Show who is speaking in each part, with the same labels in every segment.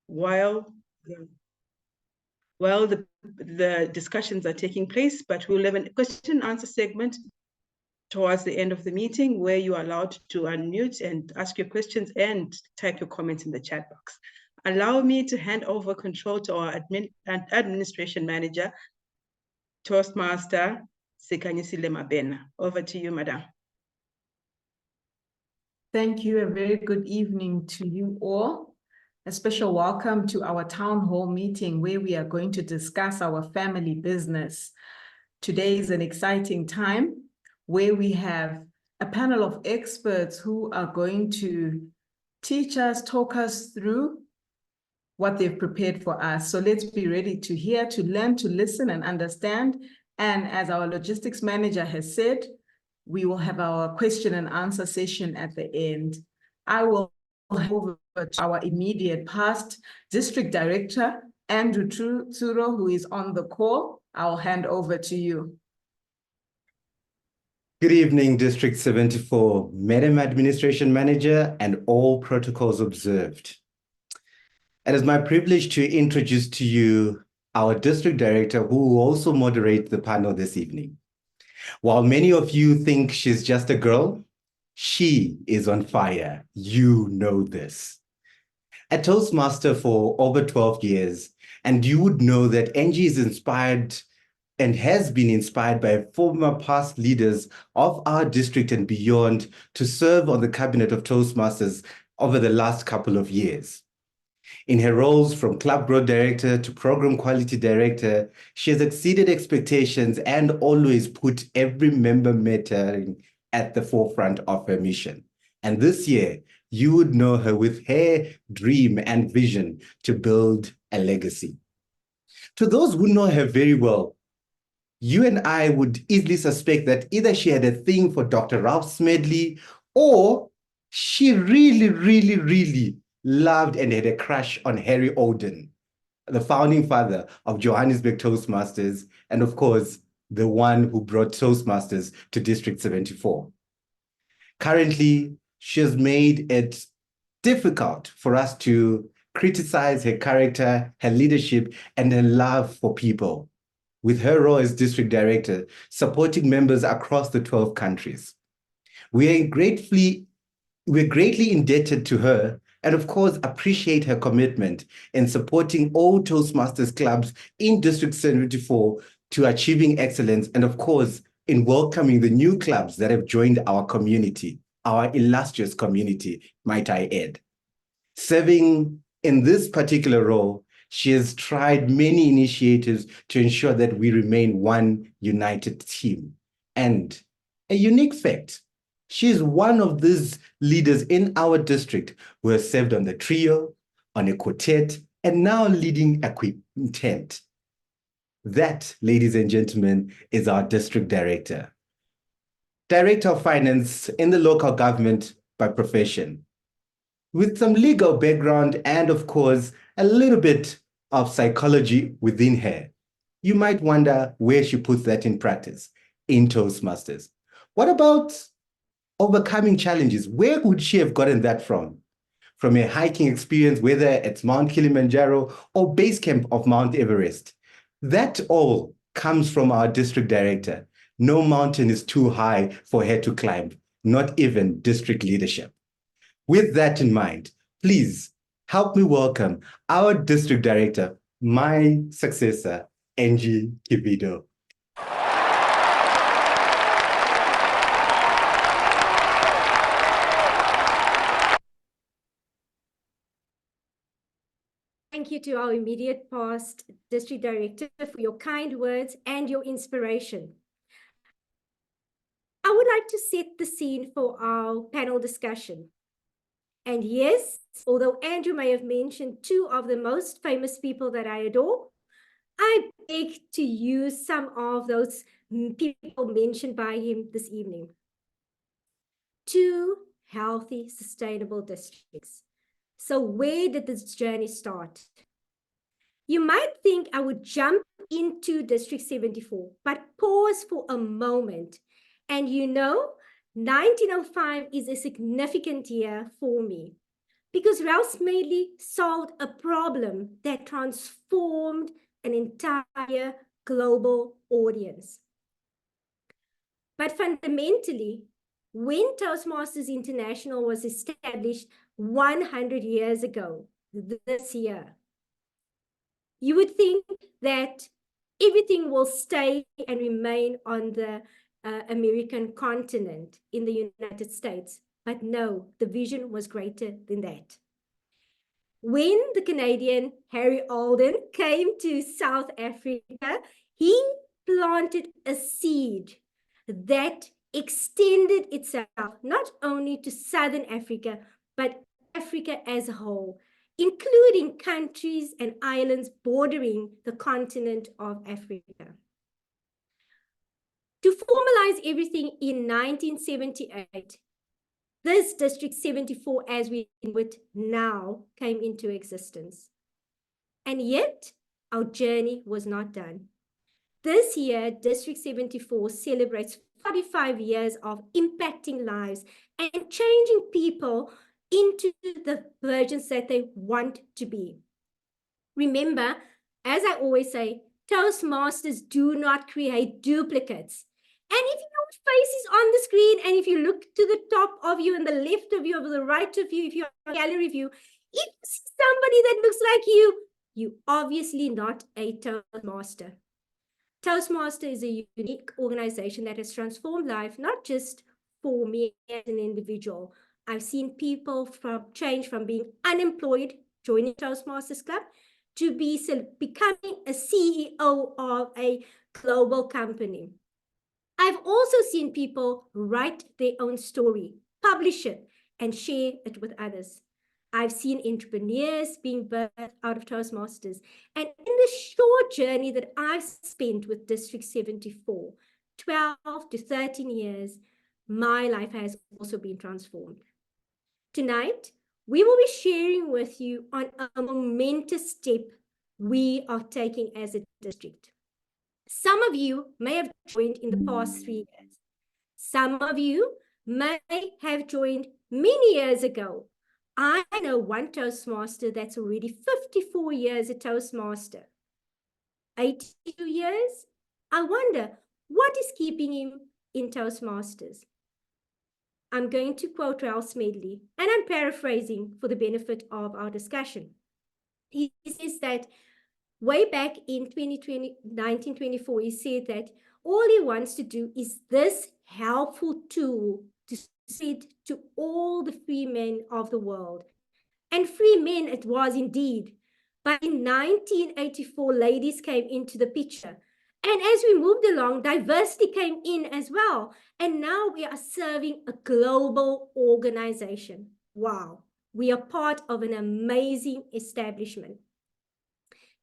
Speaker 1: while the discussions are taking place, but we'll have a question and answer segment towards the end of the meeting where you are allowed to unmute and ask your questions and type your comments in the chat box. Allow me to hand over control to our administration manager, Toastmaster Sekanyisile Mabena. Over to you, madam.
Speaker 2: Thank you. A very good evening to you all. A special welcome to our town hall meeting where we are going to discuss our family business. Today is an exciting time where we have a panel of experts who are going to teach us, talk us through what they've prepared for us. So let's be ready to hear, to learn, to listen and understand. And as our logistics manager has said, we will have our question and answer session at the end. I will hand over to our immediate past district director, Andrew Tsuro, who is on the call. I'll hand over to you.
Speaker 3: Good evening, District 74, Madam Administration Manager, and all protocols observed. It is my privilege to introduce to you our District Director, who will also moderate the panel this evening. While many of you think she's just a girl, she is on fire. You know this. A Toastmaster for over 12 years, and you would know that Angie is inspired and has been inspired by former past leaders of our district and beyond to serve on the cabinet of Toastmasters over the last couple of years. In her roles from Club Growth Director to Program Quality Director, she has exceeded expectations and always put every member mattering at the forefront of her mission. And this year, you would know her with her dream and vision to build a legacy. To those who know her very well, you and I would easily suspect that either she had a thing for Dr. Ralph Smedley or she really loved and had a crush on Harry Oden, the founding father of Johannesburg Toastmasters, and of course, the one who brought Toastmasters to District 74. Currently, she has made it difficult for us to criticize her character, her leadership, and her love for people, with her role as District Director, supporting members across the 12 countries. We're greatly indebted to her and of course appreciate her commitment in supporting all Toastmasters clubs in District 74 to achieving excellence, and of course in welcoming the new clubs that have joined our community, our illustrious community, might I add. Serving in this particular role, she has tried many initiatives to ensure that we remain one united team. And a unique fact, she is one of these leaders in our district who has served on the trio, on a quartet, and now leading a quintet. That, ladies and gentlemen, is our district director. Director of Finance in the local government by profession, with some legal background and, of course, a little bit of psychology within her. You might wonder where she puts that in practice, in Toastmasters. What about overcoming challenges? Where would she have gotten that from? From a hiking experience, whether it's Mount Kilimanjaro or base camp of Mount Everest. That all comes from our district director. No mountain is too high for her to climb, not even district leadership. With that in mind, please help me welcome our district director, my successor, Angie Kivido.
Speaker 4: Thank you to our immediate past district director for your kind words and your inspiration. I would like to set the scene for our panel discussion. And yes, although Andrew may have mentioned two of the most famous people that I adore, I beg to use some of those people mentioned by him this evening. Two healthy, sustainable districts. So where did this journey start? You might think I would jump into District 74, but pause for a moment. And you know, 1905 is a significant year for me because Ralph Smedley solved a problem that transformed an entire global audience. But fundamentally, when Toastmasters International was established 100 years ago, this year, you would think that everything will stay and remain on the American continent in the United States. But no, the vision was greater than that. When the Canadian Harry Alden came to South Africa, he planted a seed that extended itself not only to Southern Africa, but Africa as a whole, including countries and islands bordering the continent of Africa. To formalize everything in 1978, this District 74, as we know it now, came into existence. And yet, our journey was not done. This year, District 74 celebrates 45 years of impacting lives and changing people into the versions that they want to be. Remember, as I always say, Toastmasters do not create duplicates. And if your face is on the screen, and if you look to the top of you and the left of you, or the right of you, if you're on gallery view, if you see somebody that looks like you're obviously not a Toastmaster. Toastmaster is a unique organization that has transformed life, not just for me as an individual. I've seen people change from being unemployed, joining Toastmasters Club, to becoming a CEO of a global company. I've also seen people write their own story, publish it, and share it with others. I've seen entrepreneurs being birthed out of Toastmasters. And in the short journey that I've spent with District 74, 12 to 13 years, my life has also been transformed. Tonight, we will be sharing with you on a momentous step we are taking as a district. Some of you may have joined in the past 3 years. Some of you may have joined many years ago. I know one Toastmaster that's already 54 years a Toastmaster. 82 years? I wonder, what is keeping him in Toastmasters? I'm going to quote Ralph Smedley, and I'm paraphrasing for the benefit of our discussion. He says that way back in 1924, he said that all he wants to do is this helpful tool to spread to all the free men of the world. And free men it was indeed. But in 1984, ladies came into the picture. And as we moved along, diversity came in as well. And now we are serving a global organization. Wow. We are part of an amazing establishment.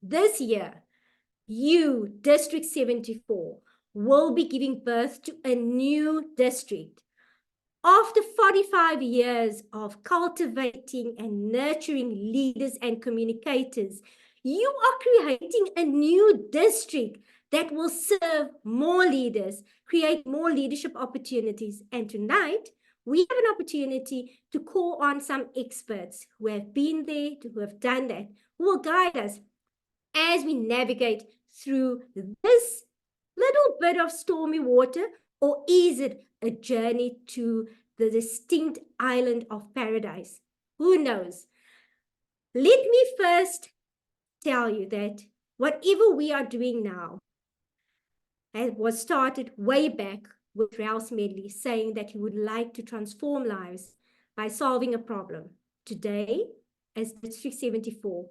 Speaker 4: This year, you, District 74, will be giving birth to a new district. After 45 years of cultivating and nurturing leaders and communicators, you are creating a new district that will serve more leaders, create more leadership opportunities. And tonight, we have an opportunity to call on some experts who have been there, who have done that, who will guide us as we navigate through this little bit of stormy water, or is it a journey to the distinct island of paradise? Who knows? Let me first tell you that whatever we are doing now was started way back with Ralph Smedley saying that he would like to transform lives by solving a problem. Today, as District 74,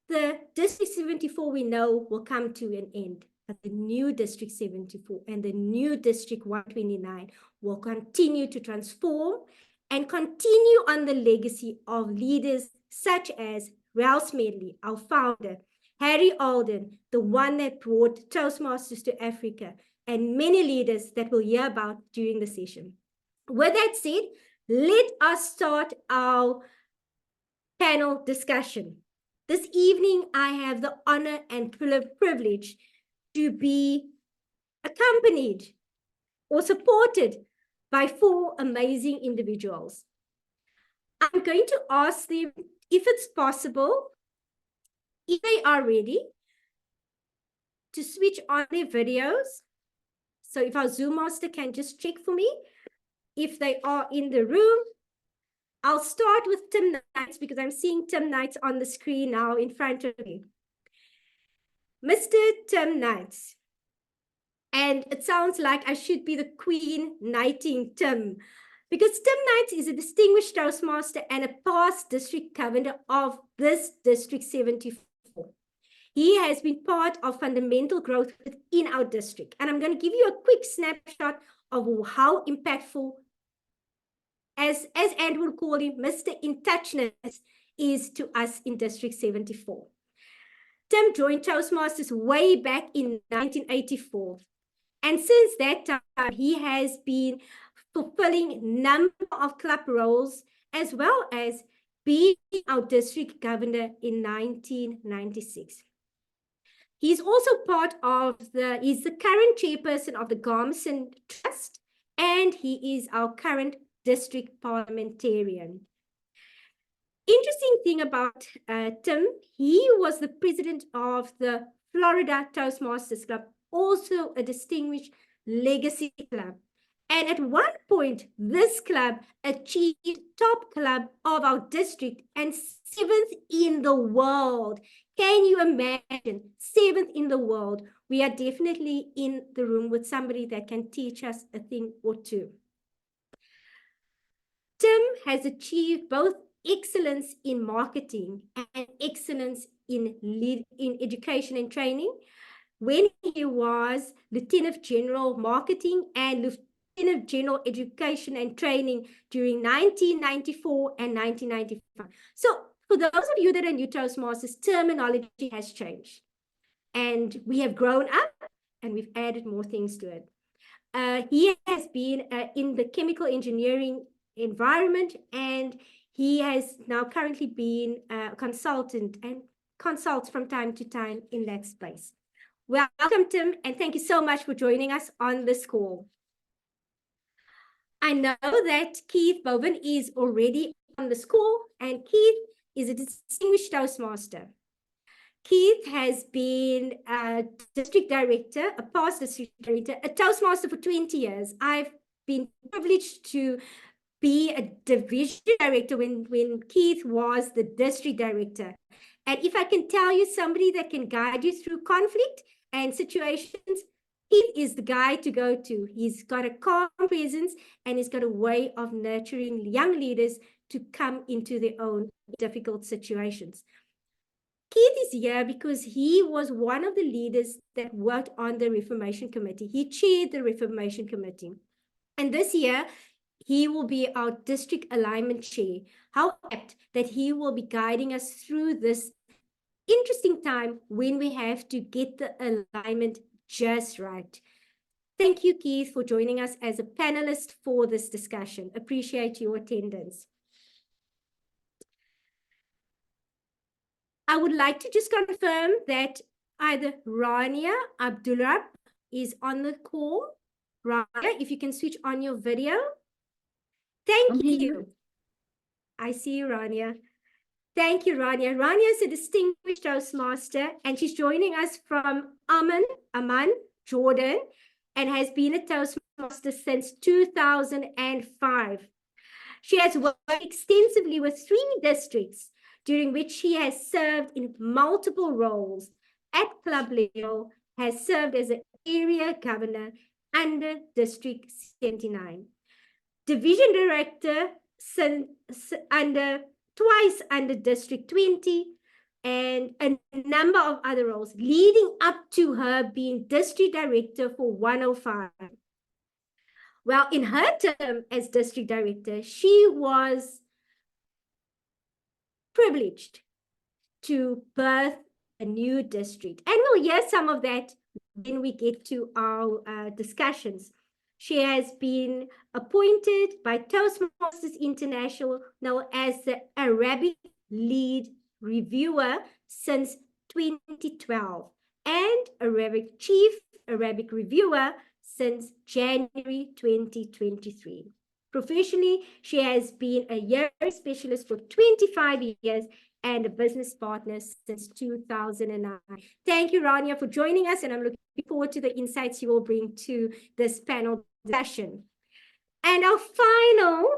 Speaker 4: the District 74 we know will come to an end, but the new District 74 and the new District 129 will continue to transform and continue on the legacy of leaders such as Ralph Smedley, our founder, Harry Alden, the one that brought Toastmasters to Africa, and many leaders that we'll hear about during the session. With that said, let us start our panel discussion. This evening, I have the honor and privilege to be accompanied or supported by 4 amazing individuals. I'm going to ask them if it's possible, if they are ready, to switch on their videos. So if our Zoom master can just check for me if they are in the room. I'll start with Tim Knights because I'm seeing Tim Knights on the screen now in front of me. Mr. Tim Knights. And it sounds like I should be the queen knighting Tim, because Tim Knights is a distinguished Toastmaster and a past district governor of this District 74. He has been part of fundamental growth within our district. And I'm going to give you a quick snapshot of how impactful, as Andrew will call him, Mr. In Touchness is to us in District 74. Tim joined Toastmasters way back in 1984. And since that time, he has been fulfilling a number of club roles, as well as being our district governor in 1996. He's also he's the current chairperson of the Garmison Trust, and he is our current district parliamentarian. Interesting thing about Tim, he was the president of the Florida Toastmasters Club, also a distinguished legacy club. And at one point, this club achieved top club of our district and 7th in the world. Can you imagine? 7th in the world. We are definitely in the room with somebody that can teach us a thing or two. Tim has achieved both excellence in marketing and excellence in education and training when he was Lieutenant General Marketing and Lieutenant General Education and Training during 1994 and 1995. So for those of you that are new Toastmasters, terminology has changed. And we have grown up and we've added more things to it. He has been in the chemical engineering environment, and he has now currently been a consultant and consults from time to time in that space. Welcome, Tim, and thank you so much for joining us on this call. I know that Keith Bowen is already on this call, and Keith is a distinguished Toastmaster. Keith has been a district director, a past district director, a Toastmaster for 20 years. I've been privileged to be a division director when Keith was the district director. And if I can tell you somebody that can guide you through conflict and situations, Keith is the guy to go to. He's got a calm presence and he's got a way of nurturing young leaders to come into their own difficult situations. Keith is here because he was one of the leaders that worked on the Reformation Committee. He chaired the Reformation Committee. And this year, he will be our district alignment chair. How apt that he will be guiding us through this interesting time when we have to get the alignment just right. Thank you, Keith, for joining us as a panelist for this discussion. Appreciate your attendance. I would like to just confirm that either Rania Abdullah is on the call. Rania, if you can switch on your video. Thank you. I see you, Rania. Thank you, Rania. Rania is a distinguished Toastmaster, and she's joining us from Amman, Jordan, and has been a Toastmaster since 2005. She has worked extensively with 3 districts, during which she has served in multiple roles at club level, has served as an area governor under District 79. Division director twice under District 20, and a number of other roles, leading up to her being district director for 105. Well, in her term as district director, she was privileged to birth a new district. And we'll hear some of that when we get to our discussions. She has been appointed by Toastmasters International as the Arabic lead reviewer since 2012 and chief Arabic reviewer since January 2023. Professionally, she has been a hearing specialist for 25 years and a business partner since 2009. Thank you, Rania, for joining us, and I'm looking forward to the insights you will bring to this panel discussion. And our final,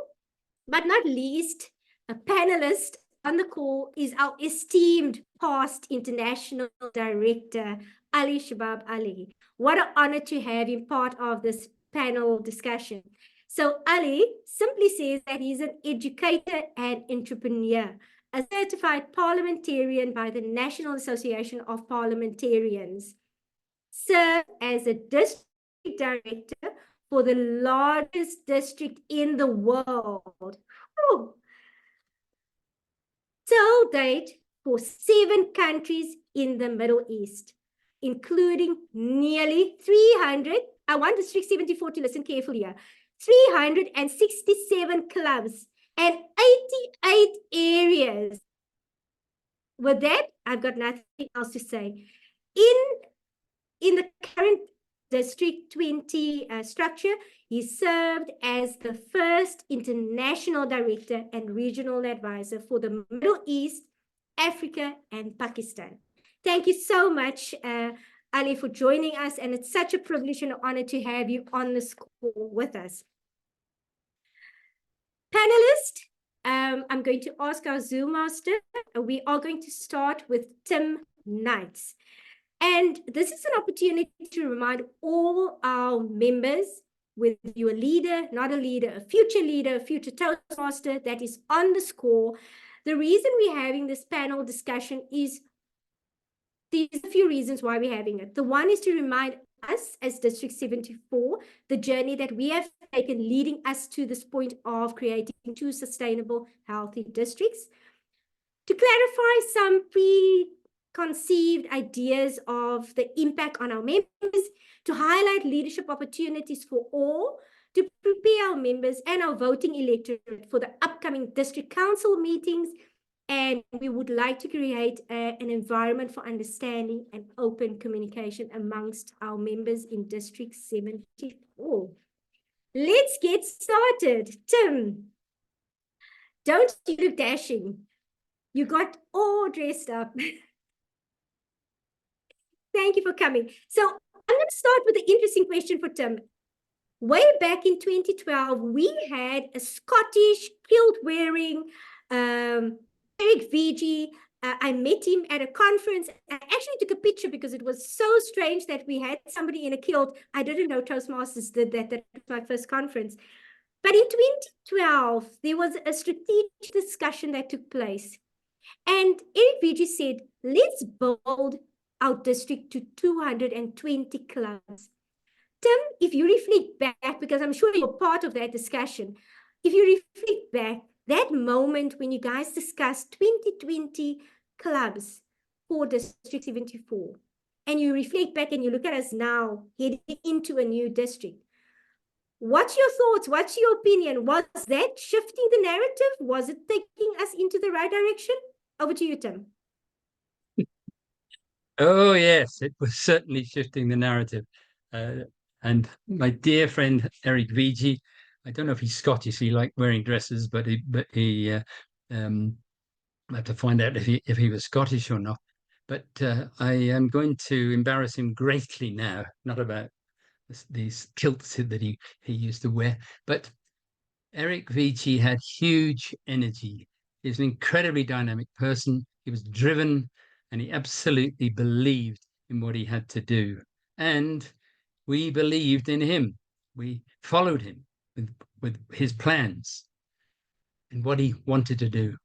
Speaker 4: but not least, a panelist on the call is our esteemed past international director, Ali Shabab Ali. What an honor to have him part of this panel discussion. So Ali simply says that he's an educator and entrepreneur, a certified parliamentarian by the National Association of Parliamentarians, served as a district director for the largest district in the world. Whew. Till date, for 7 countries in the Middle East, including nearly 300, I want District 74 to listen carefully here, 367 clubs and 88 areas. With that, I've got nothing else to say. In the current District 20 structure, he served as the first international director and regional advisor for the Middle East, Africa, and Pakistan. Thank you so much, Ali, for joining us, and it's such a privilege and honor to have you on this call with us. Panelist, I'm going to ask our Zoom master. We are going to start with Tim Knights. And this is an opportunity to remind all our members, whether you're a leader, not a leader, a future Toastmaster that is on the score. The reason we're having this panel discussion is there's a few reasons why we're having it. The one is to remind us as District 74, the journey that we have taken leading us to this point of creating 2 sustainable, healthy districts. To clarify some preconceived ideas of the impact on our members, to highlight leadership opportunities for all, to prepare our members and our voting electorate for the upcoming district council meetings, and we would like to create an environment for understanding and open communication amongst our members in District 74. Let's get started. Tim, don't you look dashing. You got all dressed up. Thank you for coming. So I'm going to start with an interesting question for Tim. Way back in 2012, we had a Scottish kilt-wearing Eric Vigi. I met him at a conference. I actually took a picture because it was so strange that we had somebody in a kilt. I didn't know Toastmasters did that. That was my first conference. But in 2012, there was a strategic discussion that took place. And Eric Vigi said, let's build our district to 220 clubs. Tim, if you reflect back, because I'm sure you're part of that discussion, if you reflect back, that moment when you guys discussed 2020 clubs for District 74, and you reflect back and you look at us now heading into a new district, what's your thoughts? What's your opinion? Was that shifting the narrative? Was it taking us into the right direction? Over to you, Tim.
Speaker 5: Oh, yes, it was certainly shifting the narrative. And my dear friend, Eric Vigi, I don't know if he's Scottish, he liked wearing dresses, but he I have to find out if he was Scottish or not. But I am going to embarrass him greatly now, not about these kilts that he used to wear, but Eric Vigi had huge energy. He's an incredibly dynamic person. He was driven, and he absolutely believed in what he had to do. And we believed in him. We followed him with his plans and what he wanted to do.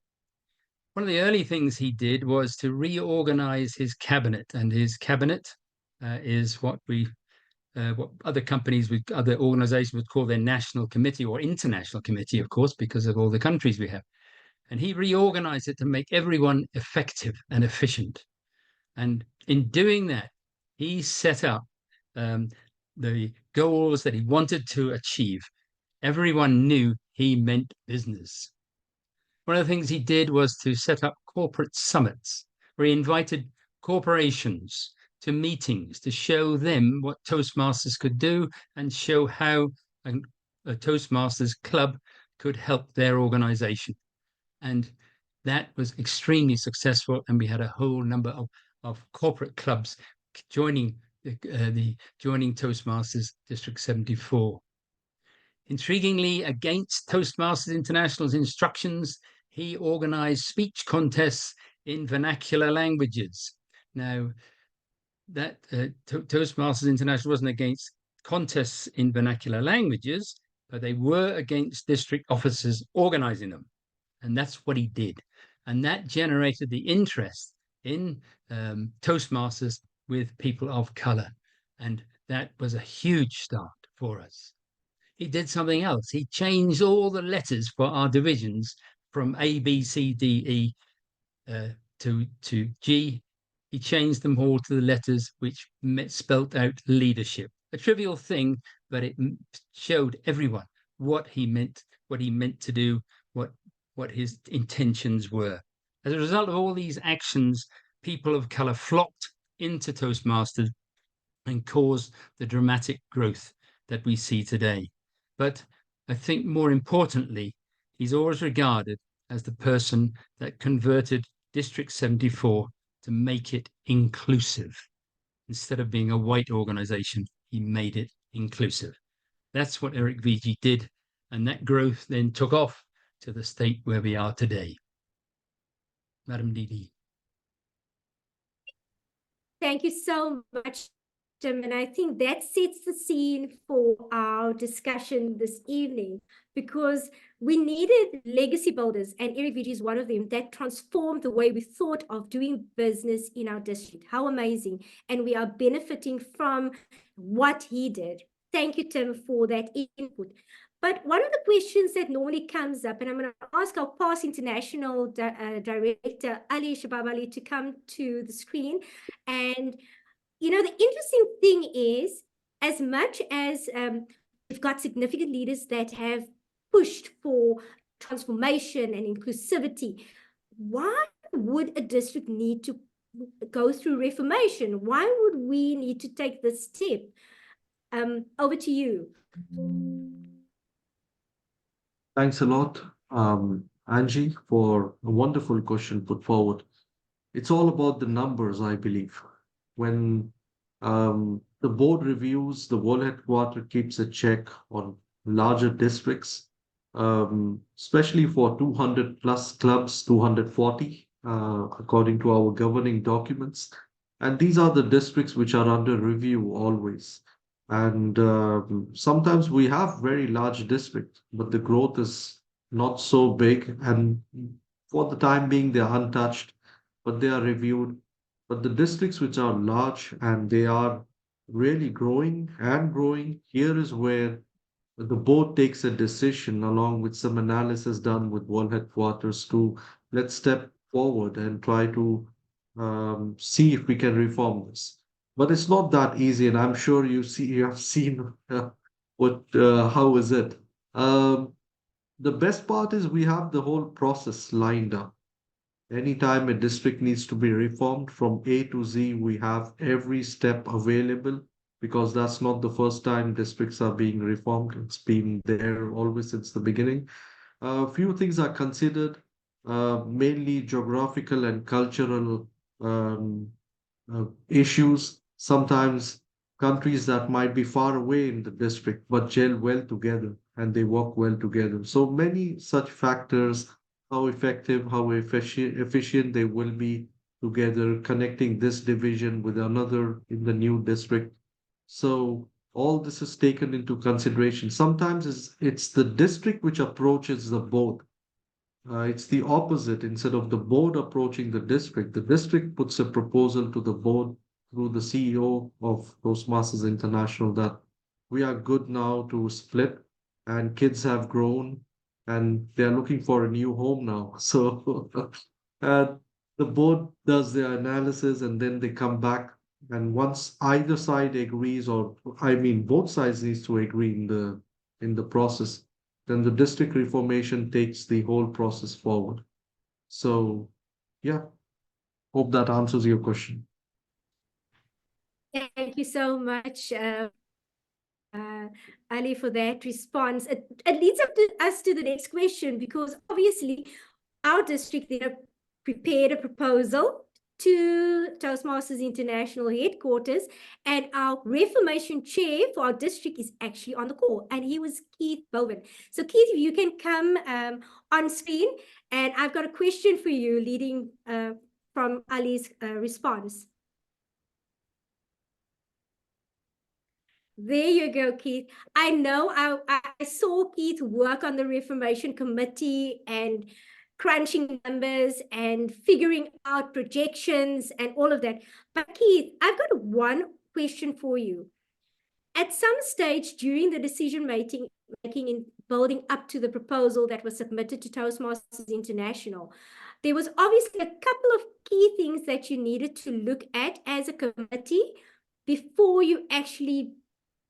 Speaker 5: One of the early things he did was to reorganize his cabinet, and his cabinet is what other companies, other organizations would call their national committee or international committee, of course, because of all the countries we have. And he reorganized it to make everyone effective and efficient. And in doing that, he set up the goals that he wanted to achieve. Everyone knew he meant business. One of the things he did was to set up corporate summits where he invited corporations to meetings to show them what Toastmasters could do and show how a Toastmasters club could help their organization. And that was extremely successful. And we had a whole number of corporate clubs joining joining Toastmasters District 74. Intriguingly, against Toastmasters International's instructions, he organized speech contests in vernacular languages. Now, that Toastmasters International wasn't against contests in vernacular languages, but they were against district officers organizing them. And that's what he did. And that generated the interest in Toastmasters with people of color. And that was a huge start for us. He did something else. He changed all the letters for our divisions from A, B, C, D, E to G. He changed them all to the letters which spelt out leadership. A trivial thing, but it showed everyone what he meant to do, what his intentions were. As a result of all these actions, people of color flocked into Toastmasters and caused the dramatic growth that we see today. But I think more importantly, he's always regarded as the person that converted District 74 to make it inclusive. Instead of being a white organization, he made it inclusive. That's what Eric Vigi did. And that growth then took off to the state where we are today. Madam Didi.
Speaker 4: Thank you so much, Tim. And I think that sets the scene for our discussion this evening, because we needed legacy builders, and Eric Vigi is one of them, that transformed the way we thought of doing business in our district. How amazing. And we are benefiting from what he did. Thank you, Tim, for that input. But one of the questions that normally comes up, and I'm going to ask our past international director, Ali Shababali, to come to the screen. And, you know, the interesting thing is, as much as we've got significant leaders that have pushed for transformation and inclusivity, why would a district need to go through reformation? Why would we need to take this step? Over to you.
Speaker 6: Thanks a lot, Angie, for a wonderful question put forward. It's all about the numbers, I believe. When the board reviews, the world headquarters keeps a check on larger districts, especially for 200 plus clubs, 240, according to our governing documents. And these are the districts which are under review always. And sometimes we have very large districts, but the growth is not so big. And for the time being, they're untouched, but they are reviewed. But the districts which are large and they are really growing and growing, here is where the board takes a decision along with some analysis done with world headquarters to let's step forward and try to see if we can reform this. But it's not that easy, and I'm sure you have seen how is it. The best part is we have the whole process lined up. Anytime a district needs to be reformed from A to Z, we have every step available, because that's not the first time districts are being reformed. It's been there always since the beginning. A few things are considered, mainly geographical and cultural issues. Sometimes countries that might be far away in the district but gel well together and they work well together. So many such factors, how effective, how efficient they will be together, connecting this division with another in the new district. So all this is taken into consideration. Sometimes it's the district which approaches the board. It's the opposite. Instead of the board approaching the district puts a proposal to the board through the CEO of Toastmasters International that we are good now to split, and kids have grown and they're looking for a new home now. So the board does their analysis and then they come back. And once either side agrees, or I mean both sides needs to agree in the process, then the district reformation takes the whole process forward. So yeah, hope that answers your question.
Speaker 4: Thank you so much, Ali, for that response. It leads us to the next question, because obviously our district there prepared a proposal to Toastmasters International headquarters, and our Reformation chair for our district is actually on the call, and he was Keith Bowen. So Keith, if you can come on screen, and I've got a question for you leading from Ali's response. There you go, Keith. I know I saw Keith work on the Reformation Committee and crunching numbers and figuring out projections and all of that. But Keith, I've got one question for you. At some stage during the decision making in building up to the proposal that was submitted to Toastmasters International, there was obviously a couple of key things that you needed to look at as a committee before you actually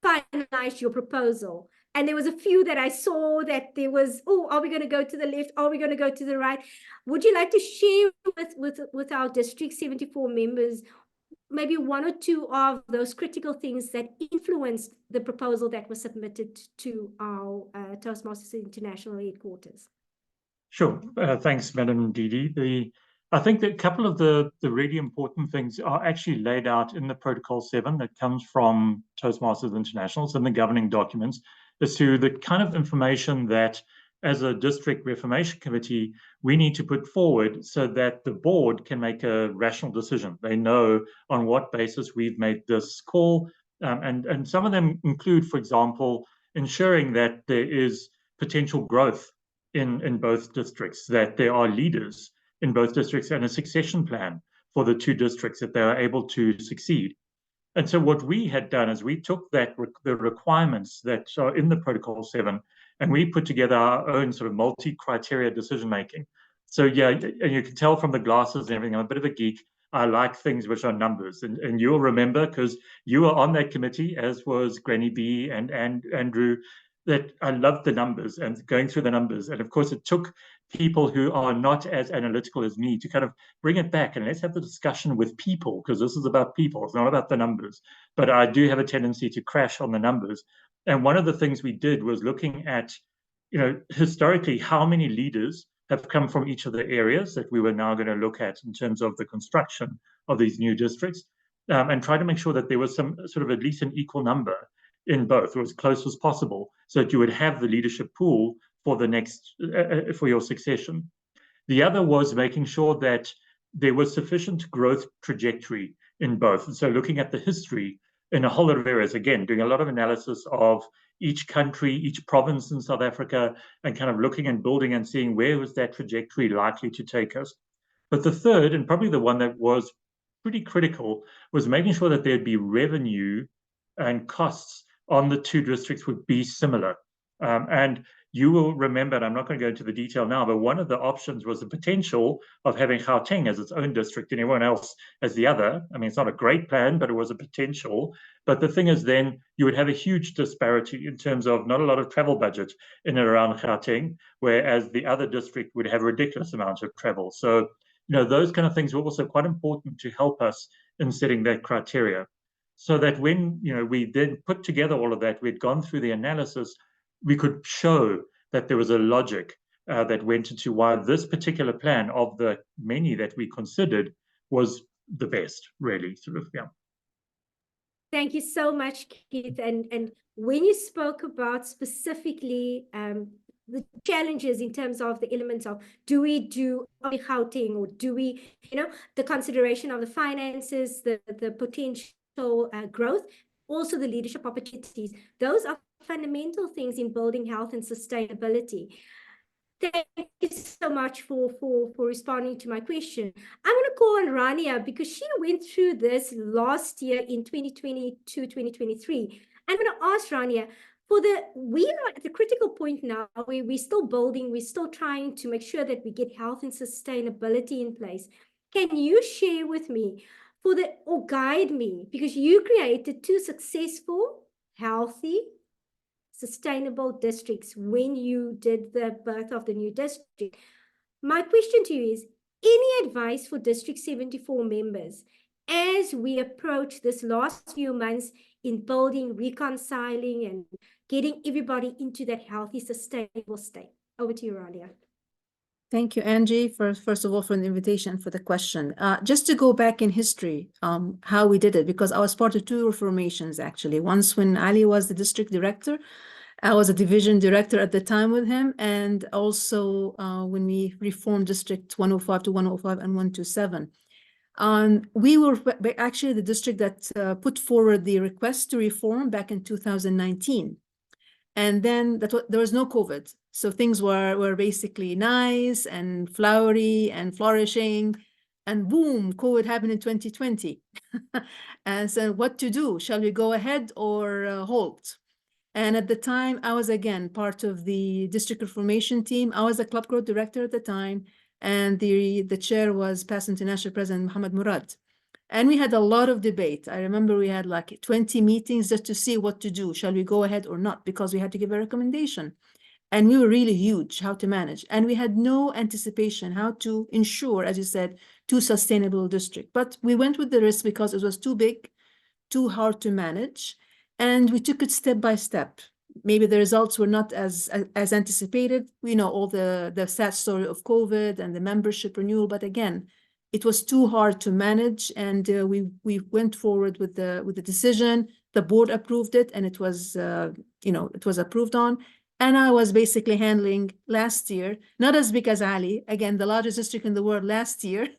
Speaker 4: finalize your proposal. And there was a few that I saw that there was, oh, are we going to go to the left? Are we going to go to the right? Would you like to share with our district 74 members maybe one or two of those critical things that influenced the proposal that was submitted to our Toastmasters International headquarters?
Speaker 7: Sure. Thanks, Madam Didi. I think that a couple of the really important things are actually laid out in the Protocol 7 that comes from Toastmasters International, so in the governing documents, as to the kind of information that as a district reformation committee, we need to put forward so that the board can make a rational decision. They know on what basis we've made this call. And some of them include, for example, ensuring that there is potential growth in both districts, that there are leaders in both districts and a succession plan for the two districts, that they are able to succeed. And so what we had done is we took the requirements that are in the Protocol 7 and we put together our own sort of multi-criteria decision-making. So yeah, and you can tell from the glasses and everything, I'm a bit of a geek. I like things which are numbers. And you'll remember, because you were on that committee, as was Granny B and Andrew, that I loved the numbers and going through the numbers. And of course, it took people who are not as analytical as me to kind of bring it back and let's have the discussion with people, because this is about people, it's not about the numbers. But I do have a tendency to crash on the numbers. And one of the things we did was looking at, you know, historically, how many leaders have come from each of the areas that we were now going to look at in terms of the construction of these new districts, and try to make sure that there was some sort of at least an equal number in both, or as close as possible, so that you would have the leadership pool for the next, for your succession. The other was making sure that there was sufficient growth trajectory in both. So looking at the history in a whole lot of areas, again, doing a lot of analysis of each country, each province in South Africa, and kind of looking and building and seeing where was that trajectory likely to take us. But the third, and probably the one that was pretty critical, was making sure that there'd be revenue and costs on the two districts would be similar. And you will remember, and I'm not going to go into the detail now, but one of the options was the potential of having Gauteng as its own district and everyone else as the other. I mean, it's not a great plan, but it was a potential. But the thing is, then you would have a huge disparity in terms of not a lot of travel budget in and around Gauteng, whereas the other district would have a ridiculous amount of travel. So, you know, those kind of things were also quite important to help us in setting that criteria. So that when, you know, we then put together all of that, we'd gone through the analysis, we could show that there was a logic that went into why this particular plan of the many that we considered was the best, really, sort of, yeah.
Speaker 4: Thank you so much, Keith. And when you spoke about specifically the challenges in terms of the elements of, do we do only Gauteng, or do we, you know, the consideration of the finances, the potential growth, also the leadership opportunities. Those are fundamental things in building health and sustainability. Thank you so much for responding to my question. I'm going to call on Rania because she went through this last year in 2022, 2023. I'm going to ask Rania, we are at the critical point now where we're still building, we're still trying to make sure that we get health and sustainability in place. Can you share with me or guide me, because you created two successful, healthy, sustainable districts when you did the birth of the new district. My question to you is, any advice for District 74 members as we approach this last few months in building, reconciling, and getting everybody into that healthy, sustainable state. Over to you, Rania.
Speaker 2: Thank you, Angie, first of all, for the invitation, for the question. Just to go back in history, how we did it, because I was part of two reformations, actually. Once when Ali was the district director, I was a division director at the time with him, and also when we reformed District 105 to 105 and 127. We were actually the district that put forward the request to reform back in 2019. And then there was no COVID. So things were basically nice and flowery and flourishing. And boom, COVID happened in 2020. And so what to do? Shall we go ahead or halt? And at the time, I was again part of the district reformation team. I was a club growth director at the time. And the chair was past international president Mohammed Murad. And we had a lot of debate. I remember we had like 20 meetings just to see what to do. Shall we go ahead or not? Because we had to give a recommendation. And we were really huge how to manage. And we had no anticipation how to ensure, as you said, two sustainable districts. But we went with the risk because it was too big, too hard to manage. And we took it step by step. Maybe the results were not as anticipated. We know all the sad story of COVID and the membership renewal. But again, it was too hard to manage, and we went forward with the decision. The board approved it, and it was it was approved on. And I was basically handling last year, not as big as Ali, again the largest district in the world last year,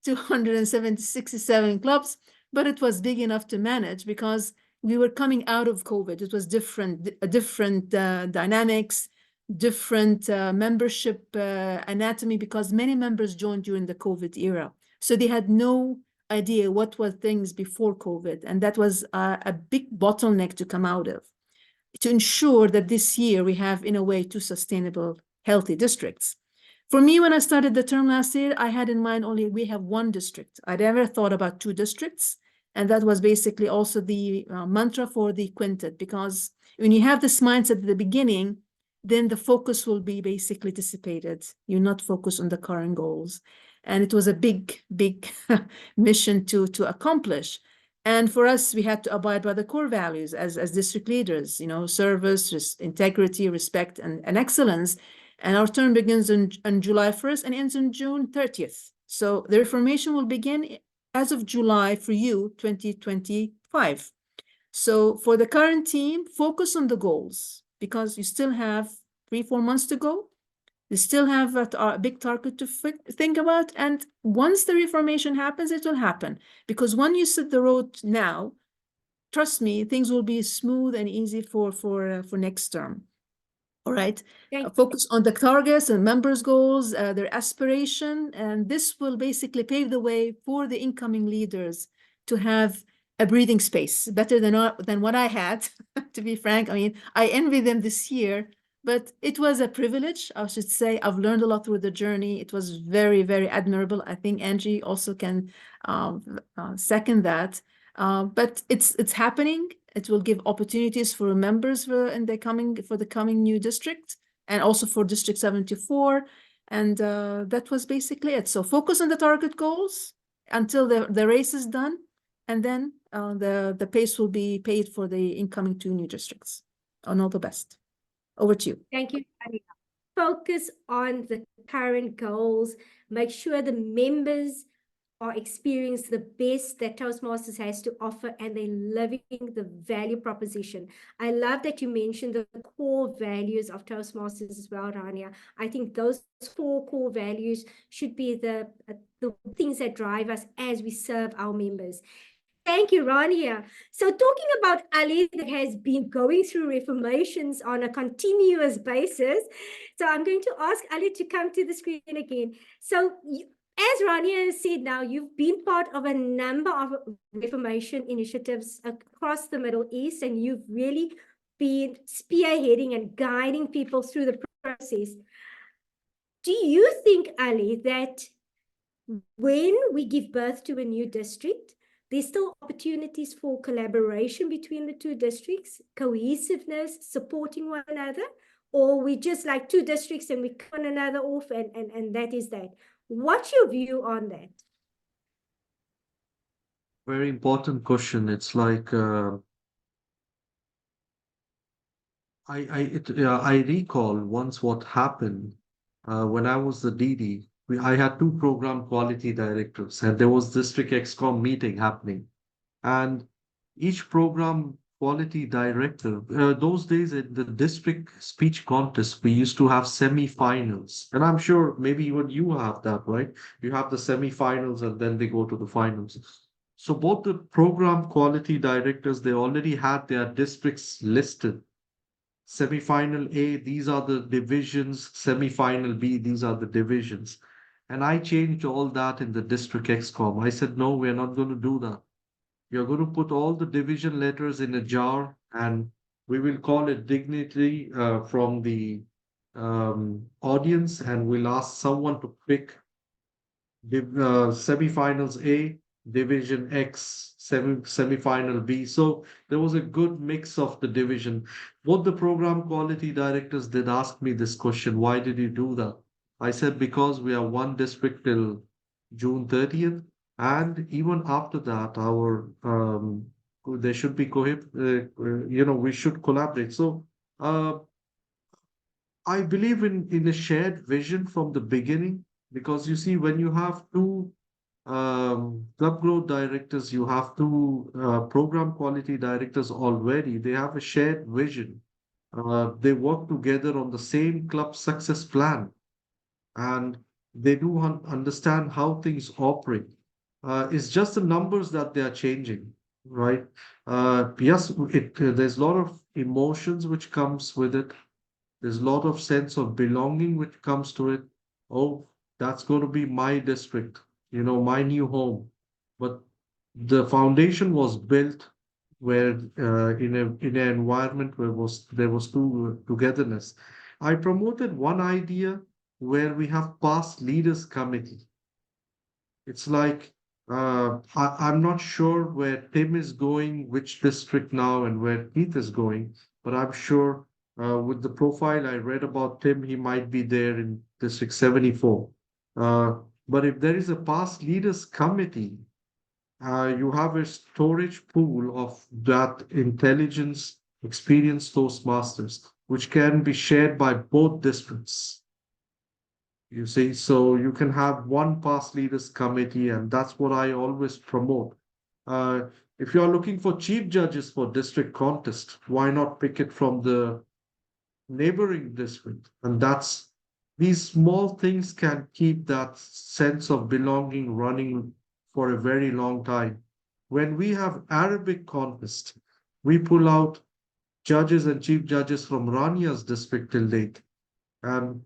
Speaker 2: 267 clubs, but it was big enough to manage because we were coming out of COVID. It was different dynamics, different membership anatomy, because many members joined during the COVID era. So they had no idea what were things before COVID. And that was a big bottleneck to come out of, to ensure that this year we have, in a way, two sustainable, healthy districts. For me, when I started the term last year, I had in mind only we have one district. I never thought about two districts. And that was basically also the mantra for the quintet, because when you have this mindset at the beginning, then the focus will be basically dissipated. You're not focused on the current goals. And it was a big, big mission to accomplish. And for us, we had to abide by the core values as district leaders, service, integrity, respect, and excellence. And our term begins on July 1st and ends on June 30th. So the reformation will begin as of July for you, 2025. So for the current team, focus on the goals, because you still have 3-4 months to go. You still have a big target to think about. And once the reformation happens, it will happen. Because when you set the road now, trust me, things will be smooth and easy for next term. All right. Focus on the targets and members' goals, their aspiration. And this will basically pave the way for the incoming leaders to have a breathing space, better than what I had, to be frank. I mean, I envy them this year, but it was a privilege, I should say. I've learned a lot through the journey. It was very, very admirable. I think Angie also can second that. But it's happening. It will give opportunities for members for the coming new district, and also for District 74. And that was basically it. So focus on the target goals until the race is done. And then the pace will be paid for the incoming 2 new districts. And all the best. Over to you.
Speaker 4: Thank you, Annie. Focus on the current goals. Make sure the members are experiencing the best that Toastmasters has to offer, and they're living the value proposition. I love that you mentioned the core values of Toastmasters as well, Rania. I think those 4 core values should be the things that drive us as we serve our members. Thank you, Rania. So talking about Ali, that has been going through reformations on a continuous basis. So I'm going to ask Ali to come to the screen again. So as Rania said, now you've been part of a number of reformation initiatives across the Middle East, and you've really been spearheading and guiding people through the process. Do you think, Ali, that when we give birth to a new district, there's still opportunities for collaboration between the 2 districts, cohesiveness, supporting one another, or we just like 2 districts and we cut one another off and that is that? What's your view on that?
Speaker 6: Very important question. It's like I recall once what happened when I was the DD. I had two program quality directors, and there was district XCOM meeting happening. And each program quality director, those days at the district speech contest, we used to have semi-finals. And I'm sure maybe even you have that, right? You have the semi-finals and then they go to the finals. So both the program quality directors, they already had their districts listed. Semi-final A, these are the divisions. Semi-final B, these are the divisions. And I changed all that in the district XCOM. I said, no, we're not going to do that. You're going to put all the division letters in a jar, and we will call it dignity from the audience, and we'll ask someone to pick semifinals A, division X, semifinal B. So there was a good mix of the division. Both the program quality directors did ask me this question, why did you do that? I said, because we are one district till June 30th. And even after that, our there should be we should collaborate. So I believe in a shared vision from the beginning, because you see, when you have two club growth directors, you have two program quality directors already. They have a shared vision. They work together on the same club success plan, and they do understand how things operate. It's just the numbers that they are changing, right? Yes, there's a lot of emotions which comes with it. There's a lot of sense of belonging which comes to it. Oh, that's going to be my district, my new home. But the foundation was built where in an environment where there was togetherness. I promoted one idea where we have past leaders committee. It's like I'm not sure where Tim is going, which district now, and where Keith is going, but I'm sure with the profile I read about Tim, he might be there in District 74. But if there is a past leaders committee, you have a storage pool of that intelligence, experienced Toastmasters, which can be shared by both districts. You see, so you can have one past leaders committee, and that's what I always promote. If you are looking for chief judges for district contest, why not pick it from the neighboring district? And these small things can keep that sense of belonging running for a very long time. When we have Arabic contest, we pull out judges and chief judges from Rania's district till date, and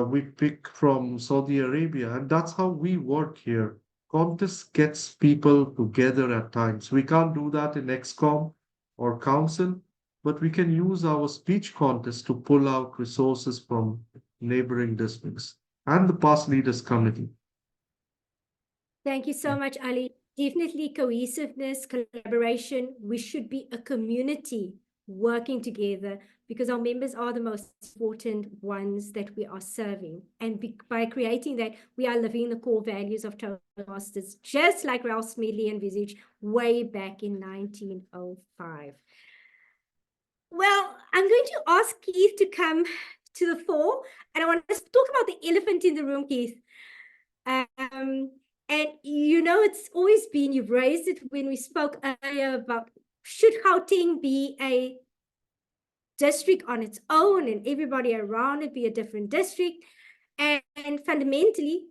Speaker 6: we pick from Saudi Arabia, and that's how we work here. Contest gets people together at times. We can't do that in XCOM or council, but we can use our speech contest to pull out resources from neighboring districts and the past leaders committee.
Speaker 4: Thank you so much, Ali. Definitely cohesiveness, collaboration. We should be a community working together, because our members are the most important ones that we are serving. And by creating that, we are living the core values of Toastmasters, just like Ralph Smedley envisaged way back in 1905. Well, I'm going to ask Keith to come to the fore, and I want to talk about the elephant in the room, Keith. And it's always been, you've raised it when we spoke earlier about, should Gauteng be a district on its own and everybody around it be a different district? And fundamentally,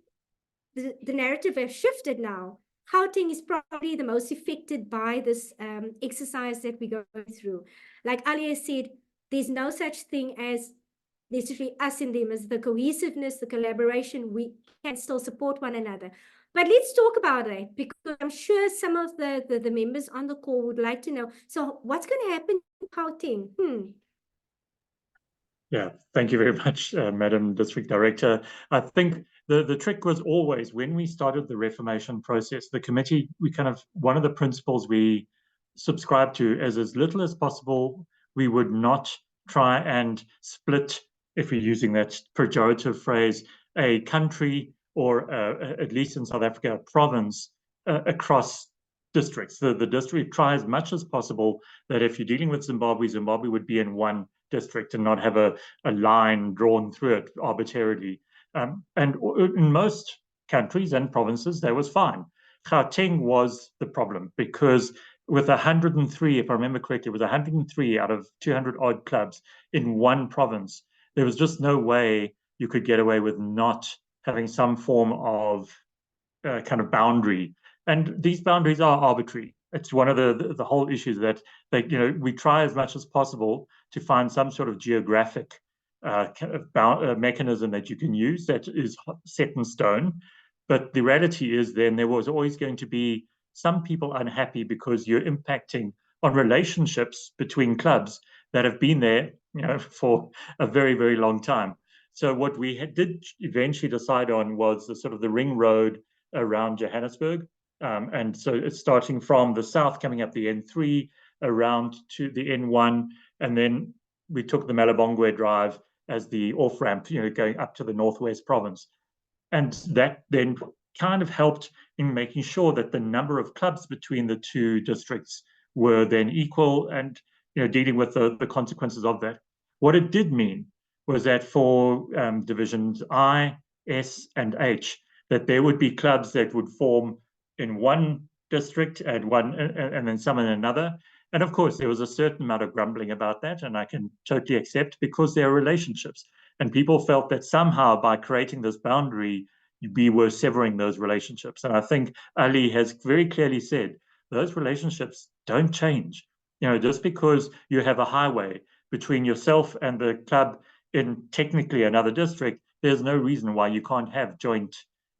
Speaker 4: the narrative has shifted now. Gauteng is probably the most affected by this exercise that we're going through. Like Ali has said, there's no such thing as necessarily us and them, as the cohesiveness, the collaboration. We can still support one another. But let's talk about it, because I'm sure some of the members on the call would like to know. So what's going to happen in Gauteng?
Speaker 7: Yeah, thank you very much, Madam District Director. I think the trick was always, when we started the reformation process, the committee, one of the principles we subscribed to is, as little as possible, we would not try and split, if we're using that pejorative phrase, a country or at least in South Africa, a province across districts. The district try as much as possible that if you're dealing with Zimbabwe, Zimbabwe would be in one district and not have a line drawn through it arbitrarily. And in most countries and provinces, that was fine. Gauteng was the problem because with 103, if I remember correctly, it was 103 out of 200 odd clubs in one province. There was just no way you could get away with not having some form of kind of boundary. And these boundaries are arbitrary. It's one of the whole issues that we try as much as possible to find some sort of geographic mechanism that you can use that is set in stone. But the reality is then there was always going to be some people unhappy because you're impacting on relationships between clubs that have been there, for a very, very long time. So what we did eventually decide on was the sort of the ring road around Johannesburg. And so it's starting from the south, coming up the N3 around to the N1. And then we took the Malabongwe Drive as the off-ramp, going up to the Northwest Province. And that then kind of helped in making sure that the number of clubs between the two districts were then equal and, dealing with the consequences of that. What it did mean was that for divisions I, S, and H, that there would be clubs that would form in one district and then some in another. And of course, there was a certain amount of grumbling about that, and I can totally accept because there are relationships. And people felt that somehow by creating this boundary, we were severing those relationships. And I think Ali has very clearly said, those relationships don't change. Just because you have a highway between yourself and the club in technically another district, there's no reason why you can't have joint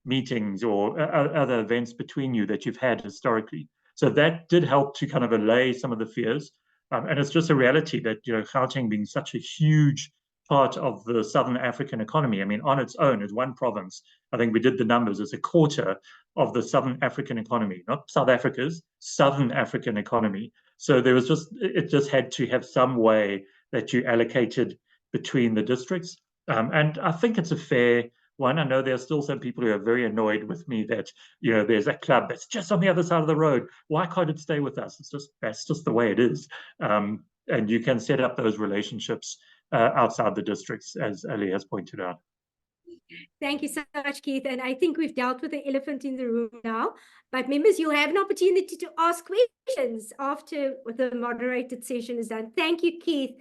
Speaker 7: meetings or other events between you that you've had historically. So that did help to kind of allay some of the fears. And it's just a reality that, Gauteng being such a huge part of the Southern African economy, I mean, on its own, as one province, I think we did the numbers, as a quarter of the Southern African economy, not South Africa's, Southern African economy. So it just had to have some way that you allocated between the districts. And I think it's a fair one. I know there are still some people who are very annoyed with me that, there's a club that's just on the other side of the road. Why can't it stay with us? That's just the way it is. And you can set up those relationships outside the districts, as Ali has pointed out.
Speaker 4: Thank you so much, Keith. And I think we've dealt with the elephant in the room now. But members, you'll have an opportunity to ask questions after the moderated session is done. Thank you, Keith.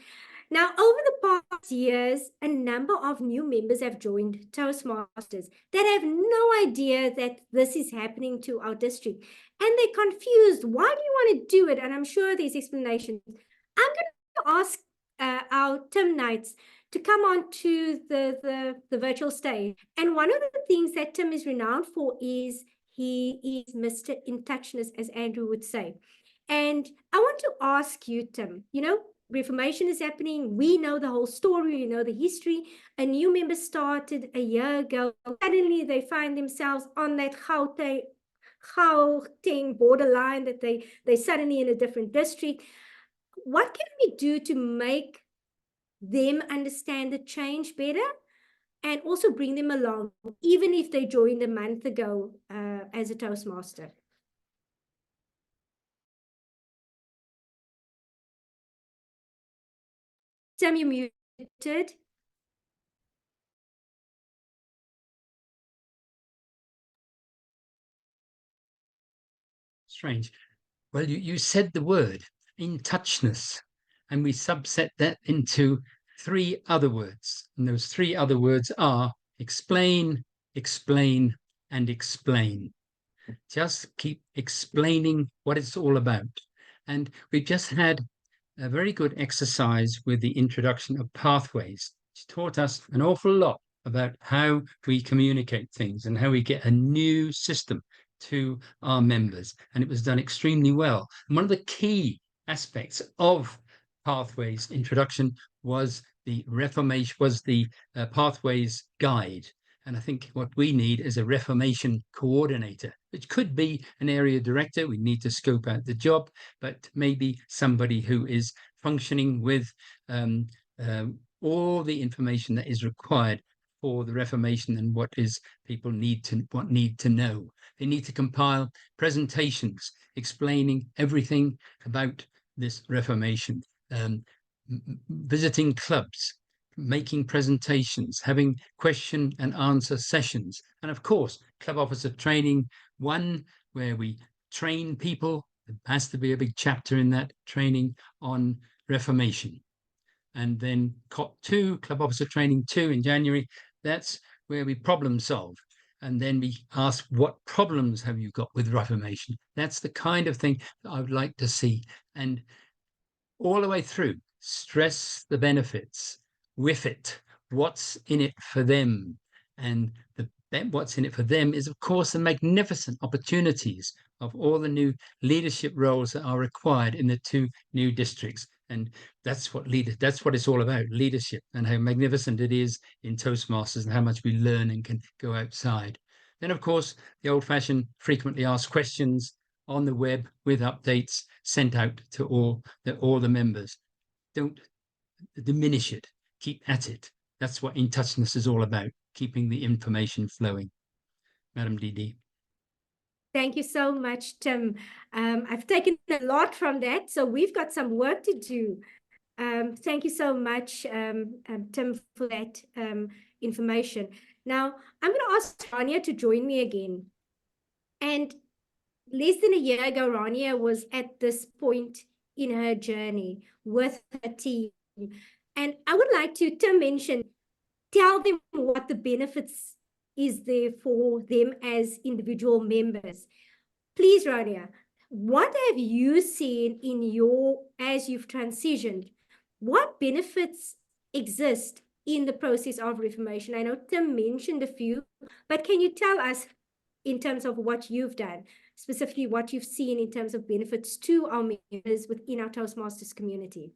Speaker 4: Now, over the past years, a number of new members have joined Toastmasters that have no idea that this is happening to our district. And they're confused. Why do you want to do it? And I'm sure there's explanations. I'm going to ask our Tim Knights to come on to the virtual stage. And one of the things that Tim is renowned for is he is Mr. In Touchness, as Andrew would say. And I want to ask you, Tim, Reformation is happening. We know the whole story. We know the history. A new member started a year ago. Suddenly, they find themselves on that Gauteng borderline, that they're suddenly in a different district. What can we do to make them understand the change better and also bring them along, even if they joined a month ago as a Toastmaster? Tim, you're muted.
Speaker 5: Strange. Well, you said the word in touchness, and we subset that into 3 other words. And those 3 other words are explain, explain, and explain. Just keep explaining what it's all about. And we've just had a very good exercise with the introduction of pathways, which taught us an awful lot about how we communicate things and how we get a new system to our members. And it was done extremely well. And one of the key aspects of pathways introduction was the pathways guide. And I think what we need is a reformation coordinator, which could be an area director. We need to scope out the job, but maybe somebody who is functioning with all the information that is required for the reformation and what people need to know. They need to compile presentations explaining everything about this Reformation, visiting clubs, making presentations, having question and answer sessions, and of course, club officer training 1, where we train people. There has to be a big chapter in that training on Reformation. And then COP 2, club officer training 2 in January, that's where we problem solve. And then we ask, what problems have you got with Reformation? That's the kind of thing that I would like to see. And all the way through, stress the benefits, with it, what's in it for them. And what's in it for them is, of course, the magnificent opportunities of all the new leadership roles that are required in the 2 new districts. And that's what it's all about, leadership, and how magnificent it is in Toastmasters and how much we learn and can go outside. Then, of course, the old-fashioned frequently asked questions on the web with updates sent out to all the members. Don't diminish it. Keep at it. That's what In Touchness is all about, keeping the information flowing. Madam DD.
Speaker 4: Thank you so much, Tim. I've taken a lot from that, so we've got some work to do. Thank you so much, Tim, for that information. Now, I'm going to ask Rania to join me again. And less than a year ago, Rania was at this point in her journey with her team. And I would like to, Tim mentioned, tell them what the benefits is there for them as individual members. Please, Rania, what have you seen in as you've transitioned, what benefits exist in the process of Reformation? I know Tim mentioned a few, but can you tell us in terms of what you've done, specifically what you've seen in terms of benefits to our members within our Toastmasters community?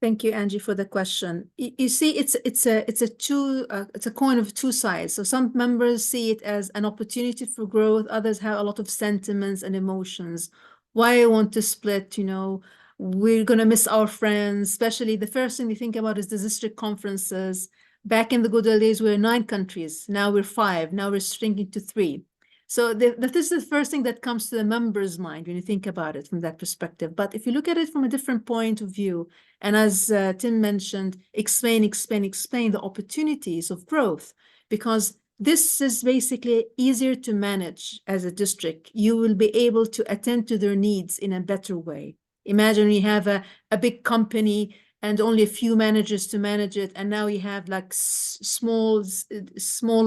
Speaker 8: Thank you, Angie, for the question. You see, it's a coin of 2 sides. So some members see it as an opportunity for growth. Others have a lot of sentiments and emotions. Why I want to split, we're going to miss our friends, especially the first thing we think about is the district conferences. Back in the good old days, we were 9 countries. Now we're 5. Now we're shrinking to 3. So that is the first thing that comes to the member's mind when you think about it from that perspective. But if you look at it from a different point of view, and as Tim mentioned, explain the opportunities of growth, because this is basically easier to manage as a district. You will be able to attend to their needs in a better way. Imagine we have a big company and only a few managers to manage it, and now you have like smaller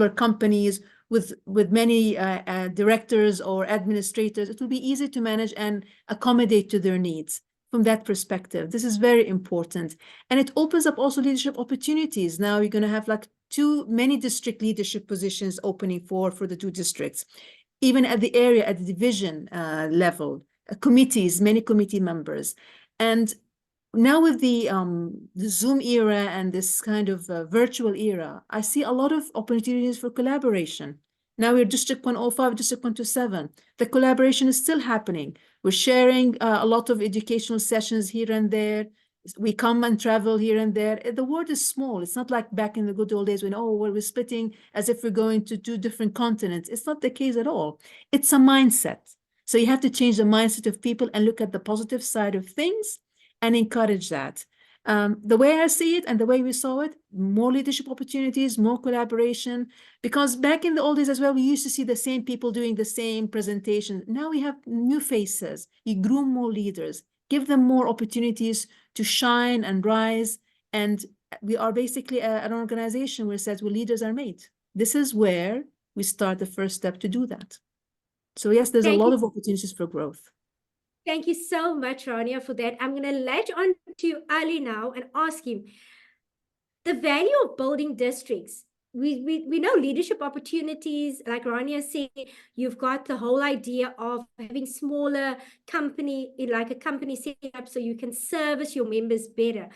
Speaker 8: companies with many directors or administrators. It will be easy to manage and accommodate to their needs. From that perspective, this is very important. And it opens up also leadership opportunities. Now you're going to have like many district leadership positions opening for the 2 districts, even at the area, at the division level, committees, many committee members. And now with the Zoom era and this kind of virtual era, I see a lot of opportunities for collaboration. Now we're District 105, District 127. The collaboration is still happening. We're sharing a lot of educational sessions here and there. We come and travel here and there. The world is small. It's not like back in the good old days when, we're splitting as if we're going to 2 different continents. It's not the case at all. It's a mindset. So you have to change the mindset of people and look at the positive side of things and encourage that. The way I see it and the way we saw it, more leadership opportunities, more collaboration, because back in the old days as well, we used to see the same people doing the same presentation. Now we have new faces. You groom more leaders, give them more opportunities to shine and rise. And we are basically an organization where it says, well, leaders are made. This is where we start the first step to do that. So yes, there's a lot of opportunities for growth.
Speaker 4: Thank you so much, Rania, for that. I'm going to latch on to Ali now and ask him the value of building districts. We know leadership opportunities, like Rania said, you've got the whole idea of having smaller company, like a company set up so you can service your members better.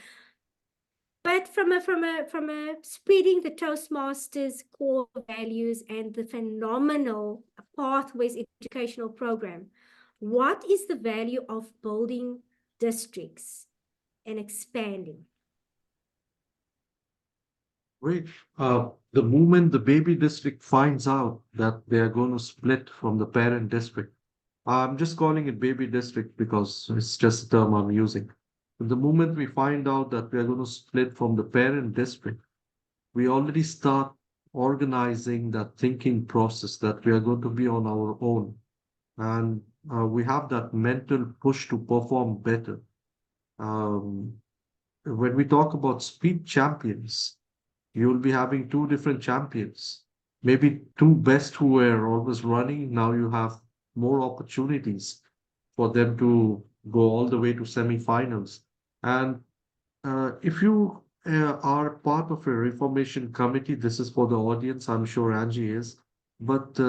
Speaker 4: But from a spreading the Toastmasters core values and the phenomenal Pathways educational program, what is the value of building districts and expanding?
Speaker 6: Great. The moment the baby district finds out that they are going to split from the parent district, I'm just calling it baby district because it's just a term I'm using. The moment we find out that we are going to split from the parent district, we already start organizing that thinking process that we are going to be on our own. And we have that mental push to perform better. When we talk about speed champions, you'll be having two different champions, maybe two best who were always running. Now you have more opportunities for them to go all the way to semifinals. And if you are part of a reformation committee, this is for the audience, I'm sure Angie is, but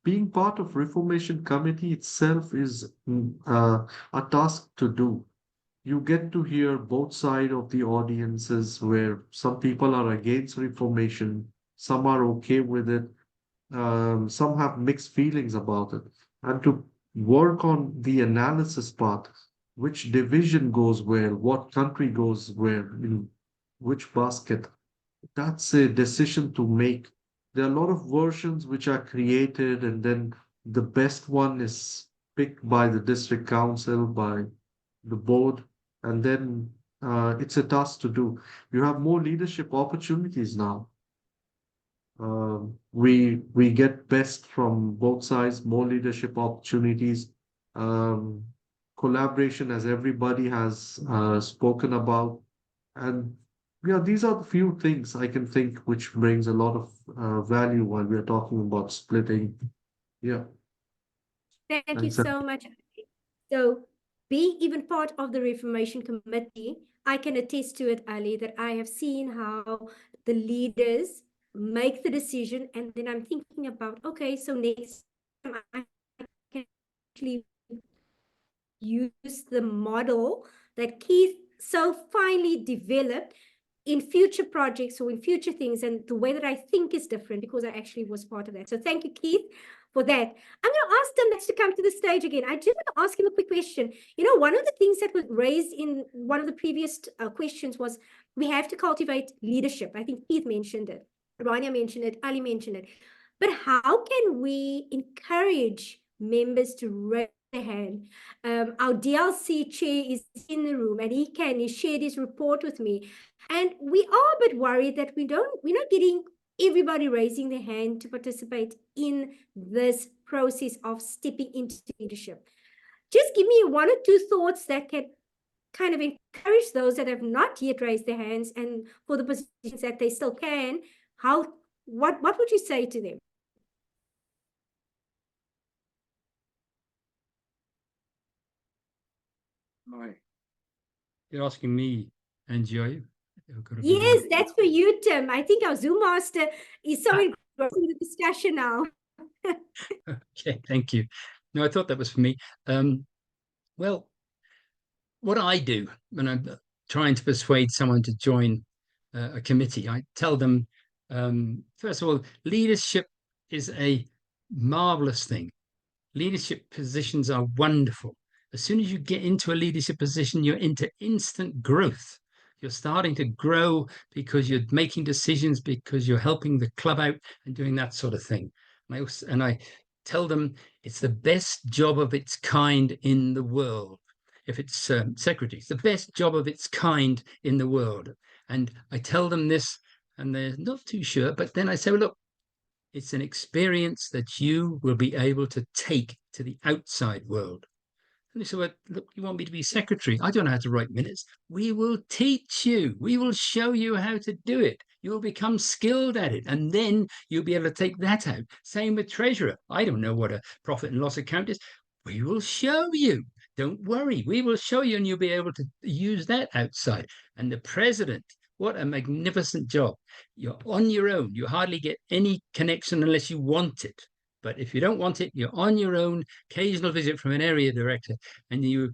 Speaker 6: being part of reformation committee itself is a task to do. You get to hear both sides of the audiences where some people are against reformation, some are okay with it, some have mixed feelings about it, and to work on the analysis part, which division goes where, what country goes where, in which basket, that's a decision to make. There are a lot of versions which are created, and then the best one is picked by the district council, by the board, and then it's a task to do. You have more leadership opportunities now. We get best from both sides, more leadership opportunities, collaboration, as everybody has spoken about, and yeah, these are the few things I can think which brings a lot of value while we are talking about splitting. Yeah.
Speaker 4: Thank you
Speaker 6: Thanks.
Speaker 4: so much. So being even part of the Reformation Committee, I can attest to it, Ali, that I have seen how the leaders make the decision, and then I'm thinking about, okay, so next time I can actually use the model that Keith so finely developed in future projects or in future things, and the way that I think is different because I actually was part of that. So thank you, Keith, for that. I'm going to ask Tim to come to the stage again. I just want to ask him a quick question. You know, one of the things that was raised in one of the previous questions was we have to cultivate leadership. I think Keith mentioned it. Rania mentioned it. Ali mentioned it. But how can we encourage members to raise their hand? Our DLC chair is in the room, and he shared his report with me. And we are a bit worried that we're not getting everybody raising their hand to participate in this process of stepping into leadership. Just give me one or two thoughts that can kind of encourage those that have not yet raised their hands, and for the positions that they still can, what would you say to them?
Speaker 5: You're asking me, Angie, are you?
Speaker 4: Yes, that's for you, Tim. I think our Zoom master is so engrossed in the discussion now.
Speaker 5: Okay, thank you. No, I thought that was for me. Well, what I do when I'm trying to persuade someone to join a committee, I tell them, first of all, leadership is a marvelous thing. Leadership positions are wonderful. As soon as you get into a leadership position, you're into instant growth. You're starting to grow because you're making decisions, because you're helping the club out and doing that sort of thing. And I tell them it's the best job of its kind in the world. If it's secretary, it's the best job of its kind in the world. And I tell them this, and they're not too sure. But then I say, well, look, it's an experience that you will be able to take to the outside world. And they say, well, look, you want me to be secretary? I don't know how to write minutes. We will teach you. We will show you how to do it. You will become skilled at it. And then you'll be able to take that out. Same with treasurer. I don't know what a profit and loss account is. We will show you. Don't worry. We will show you, and you'll be able to use that outside. And the president, what a magnificent job. You're on your own. You hardly get any connection unless you want it. But if you don't want it, you're on your own. Occasional visit from an area director, and you're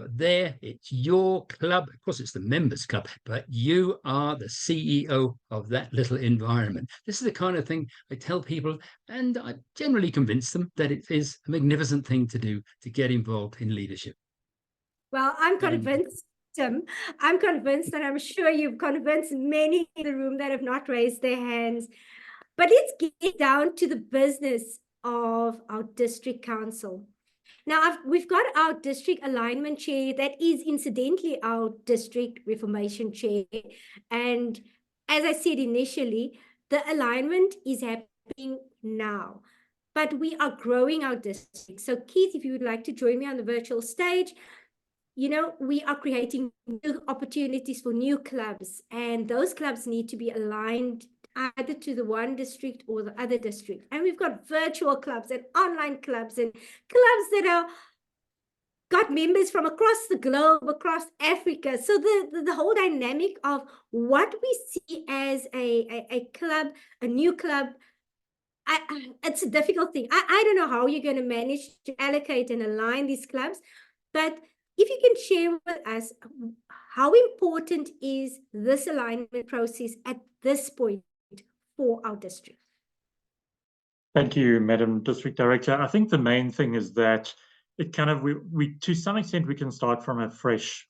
Speaker 5: there. It's your club. Of course, it's the members' club, but you are the CEO of that little environment. This is the kind of thing I tell people, and I generally convince them that it is a magnificent thing to do to get involved in leadership.
Speaker 4: Well, I'm convinced Tim. I'm convinced, and I'm sure you've convinced many in the room that have not raised their hands. But let's get down to the business of our district council. Now, we've got our district alignment chair that is incidentally our district reformation chair. And as I said initially, the alignment is happening now, but we are growing our district. So Keith, if you would like to join me on the virtual stage, you know, we are creating new opportunities for new clubs, and those clubs need to be aligned either to the one district or the other district. And we've got virtual clubs and online clubs and clubs that are got members from across the globe, across Africa. So the whole dynamic of what we see as a club, a new club, it's a difficult thing. I don't know how you're going to manage to allocate and align these clubs, but if you can share with us, how important is this alignment process at this point for our district?
Speaker 7: Thank you, Madam District Director. I think the main thing is that it kind of, we to some extent, we can start from a fresh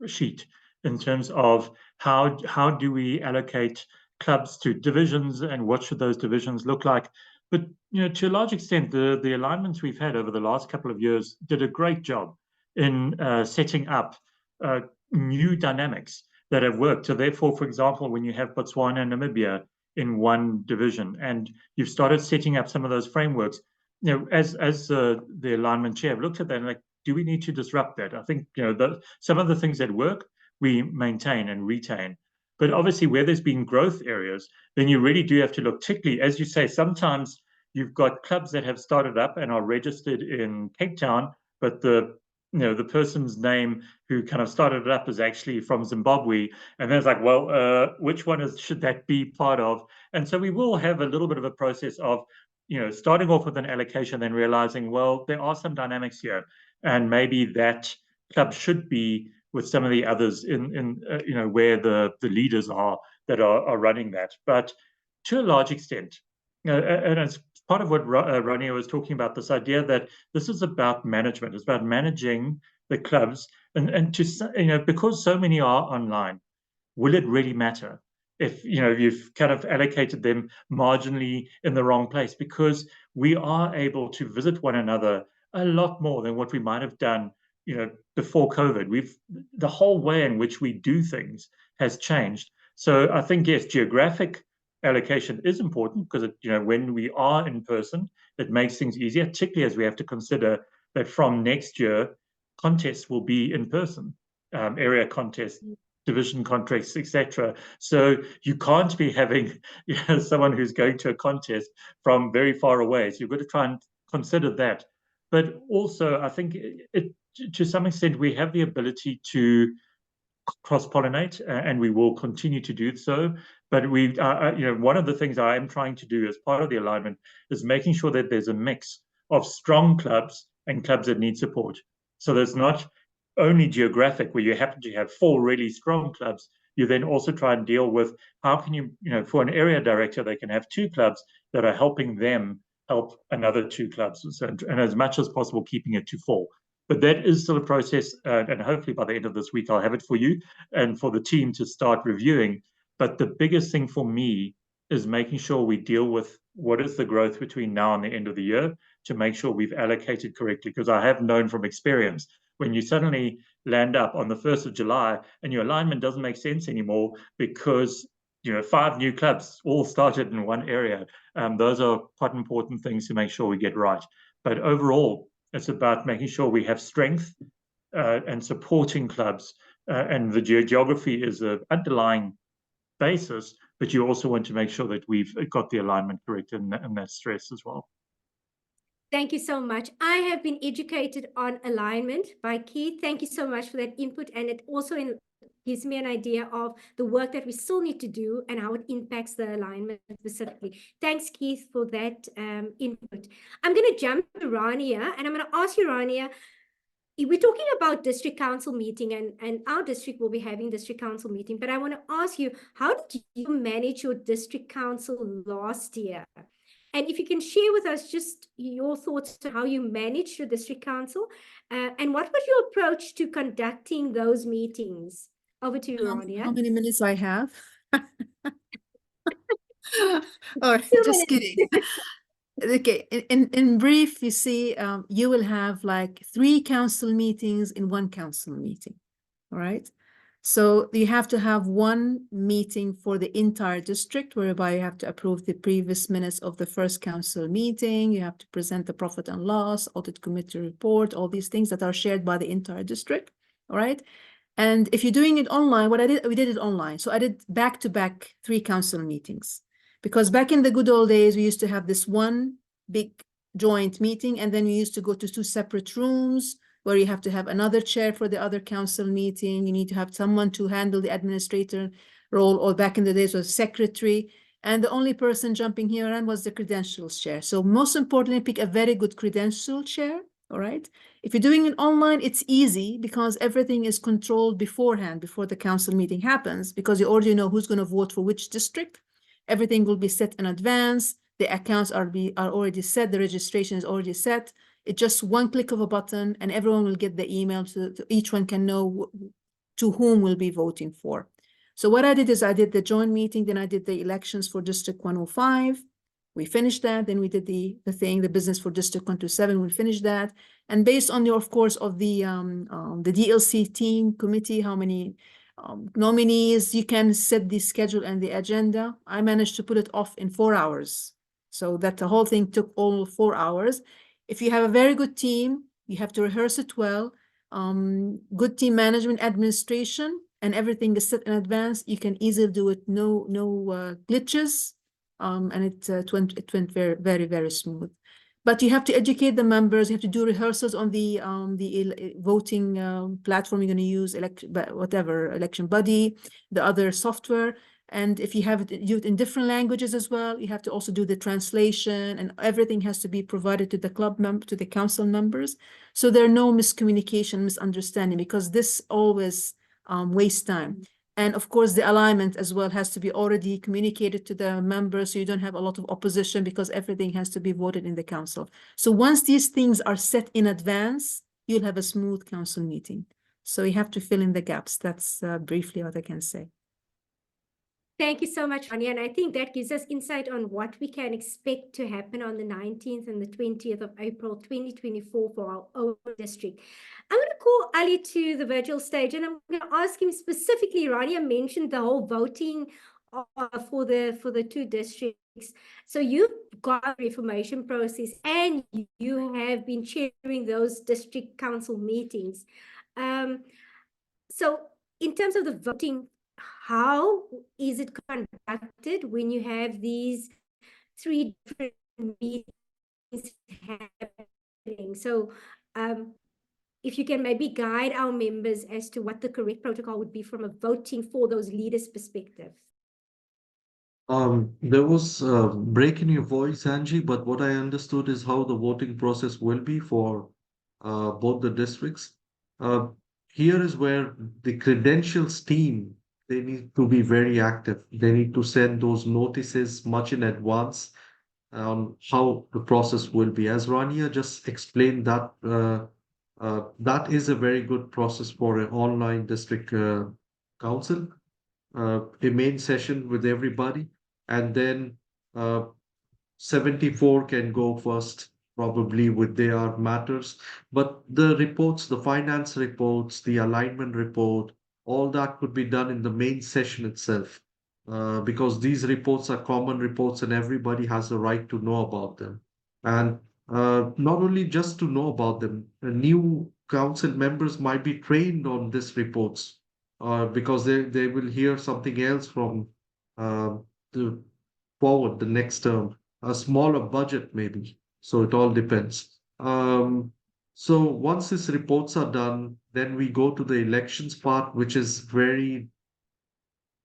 Speaker 7: sheet in terms of how do we allocate clubs to divisions and what should those divisions look like. But, you know, to a large extent, the alignments we've had over the last couple of years did a great job in setting up new dynamics that have worked. So therefore, for example, when you have Botswana and Namibia in one division, and you've started setting up some of those frameworks, you know, as the alignment chair, I've looked at that and like, do we need to disrupt that? I think, you know, some of the things that work, we maintain and retain. But obviously where there's been growth areas, then you really do have to look, particularly, as you say, sometimes you've got clubs that have started up and are registered in Cape Town, but the person's name who kind of started it up is actually from Zimbabwe. And then it's like, well, which one should that be part of? And so we will have a little bit of a process of, you know, starting off with an allocation, then realizing, well, there are some dynamics here, and maybe that club should be with some of the others in you know, where the leaders are that are running that. But to a large extent, you know, and it's part of what Rania was talking about, this idea that this is about management. It's about managing the clubs, and to, you know, because so many are online, will it really matter if, you know, you've kind of allocated them marginally in the wrong place? Because we are able to visit one another a lot more than what we might have done, you know, before COVID. The whole way in which we do things has changed. So I think, yes, geographic allocation is important because, you know, when we are in person, it makes things easier, particularly as we have to consider that from next year, contests will be in person, area contests, division contracts, etc. So you can't be having, you know, someone who's going to a contest from very far away. So you've got to try and consider that. But also, I think to some extent, we have the ability to cross-pollinate, and we will continue to do so. But we, you know, one of the things I am trying to do as part of the alignment is making sure that there's a mix of strong clubs and clubs that need support. So there's not only geographic, where you happen to have 4 really strong clubs. You then also try and deal with how can you, you know, for an area director, they can have 2 clubs that are helping them help another 2 clubs, and as much as possible keeping it to 4. But that is still a process, and hopefully by the end of this week I'll have it for you and for the team to start reviewing. But the biggest thing for me is making sure we deal with what is the growth between now and the end of the year to make sure we've allocated correctly. Because I have known from experience, when you suddenly land up on the 1st of July and your alignment doesn't make sense anymore because, you know, 5 new clubs all started in one area, those are quite important things to make sure we get right. But overall, it's about making sure we have strength and supporting clubs, and the geography is an underlying basis, but you also want to make sure that we've got the alignment correct and that stress as well.
Speaker 4: Thank you so much. I have been educated on alignment by Keith. Thank you so much for that input. And it also gives me an idea of the work that we still need to do and how it impacts the alignment specifically. Thanks, Keith, for that input. I'm going to jump to Rania, and I'm going to ask you, Rania, we're talking about district council meeting, and our district will be having district council meeting, but I want to ask you, how did you manage your district council last year? And if you can share with us just your thoughts on how you managed your district council, and what was your approach to conducting those meetings? Over to you, Rania.
Speaker 8: How many minutes I have? Or
Speaker 4: 2
Speaker 8: just
Speaker 4: minutes.
Speaker 8: kidding. Okay, in brief, you see, you will have like 3 council meetings in 1 council meeting, all right? So you have to have 1 meeting for the entire district, whereby you have to approve the previous minutes of the first council meeting. You have to present the profit and loss, audit committee report, all these things that are shared by the entire district, all right? And if you're doing it online, we did it online. So I did back-to-back 3 council meetings. Because back in the good old days, we used to have this one big joint meeting, and then we used to go to 2 separate rooms where you have to have another chair for the other council meeting. You need to have someone to handle the administrator role, or back in the days was secretary. And the only person jumping here around was the credentials chair. So most importantly, pick a very good credential chair, all right? If you're doing it online, it's easy because everything is controlled beforehand, before the council meeting happens, because you already know who's going to vote for which district. Everything will be set in advance. The accounts are already set. The registration is already set. It's just one click of a button, and everyone will get the email. To each one can know to whom will be voting for. So what I did is I did the joint meeting, then I did the elections for District 105. We finished that. Then we did the business for District 127. We finished that. And based on of course, of the DLC team committee, how many nominees, you can set the schedule and the agenda. I managed to put it off in 4 hours. So that the whole thing took all 4 hours. If you have a very good team, you have to rehearse it well. Good team management, administration, and everything is set in advance. You can easily do it. No glitches. And it went very, very, very smooth. But you have to educate the members. You have to do rehearsals on the voting platform you're going to use, election buddy, the other software. And if you have it used in different languages as well, you have to also do the translation, and everything has to be provided to the to the council members. So there are no miscommunication, misunderstanding, because this always wastes time. And of course, the alignment as well has to be already communicated to the members, so you don't have a lot of opposition, because everything has to be voted in the council. So once these things are set in advance, you'll have a smooth council meeting. So you have to fill in the gaps. That's briefly what I can say.
Speaker 4: Thank you so much, Rania. And I think that gives us insight on what we can expect to happen on the 19th and the 20th of April, 2024 for our own district. I'm going to call Ali to the virtual stage, and I'm going to ask him specifically. Rania mentioned the whole voting for the 2 districts. So you've got the reformation process, and you have been chairing those district council meetings. So in terms of the voting, how is it conducted when you have these 3 different meetings happening? So if you can maybe guide our members as to what the correct protocol would be from a voting for those leaders' perspective.
Speaker 6: There was a break in your voice, Angie, but what I understood is how the voting process will be for both the districts. Here is where the credentials team, they need to be very active. They need to send those notices much in advance on how the process will be. As Rania just explained, that that is a very good process for an online district council. A main session with everybody, and then 74 can go first, probably with their matters. But the reports, the finance reports, the alignment report, all that could be done in the main session itself, because these reports are common reports and everybody has the right to know about them. And not only just to know about them, new council members might be trained on these reports, because they will hear something else from the forward the next term, a smaller budget maybe. So it all depends. So once these reports are done, then we go to the elections part, which is very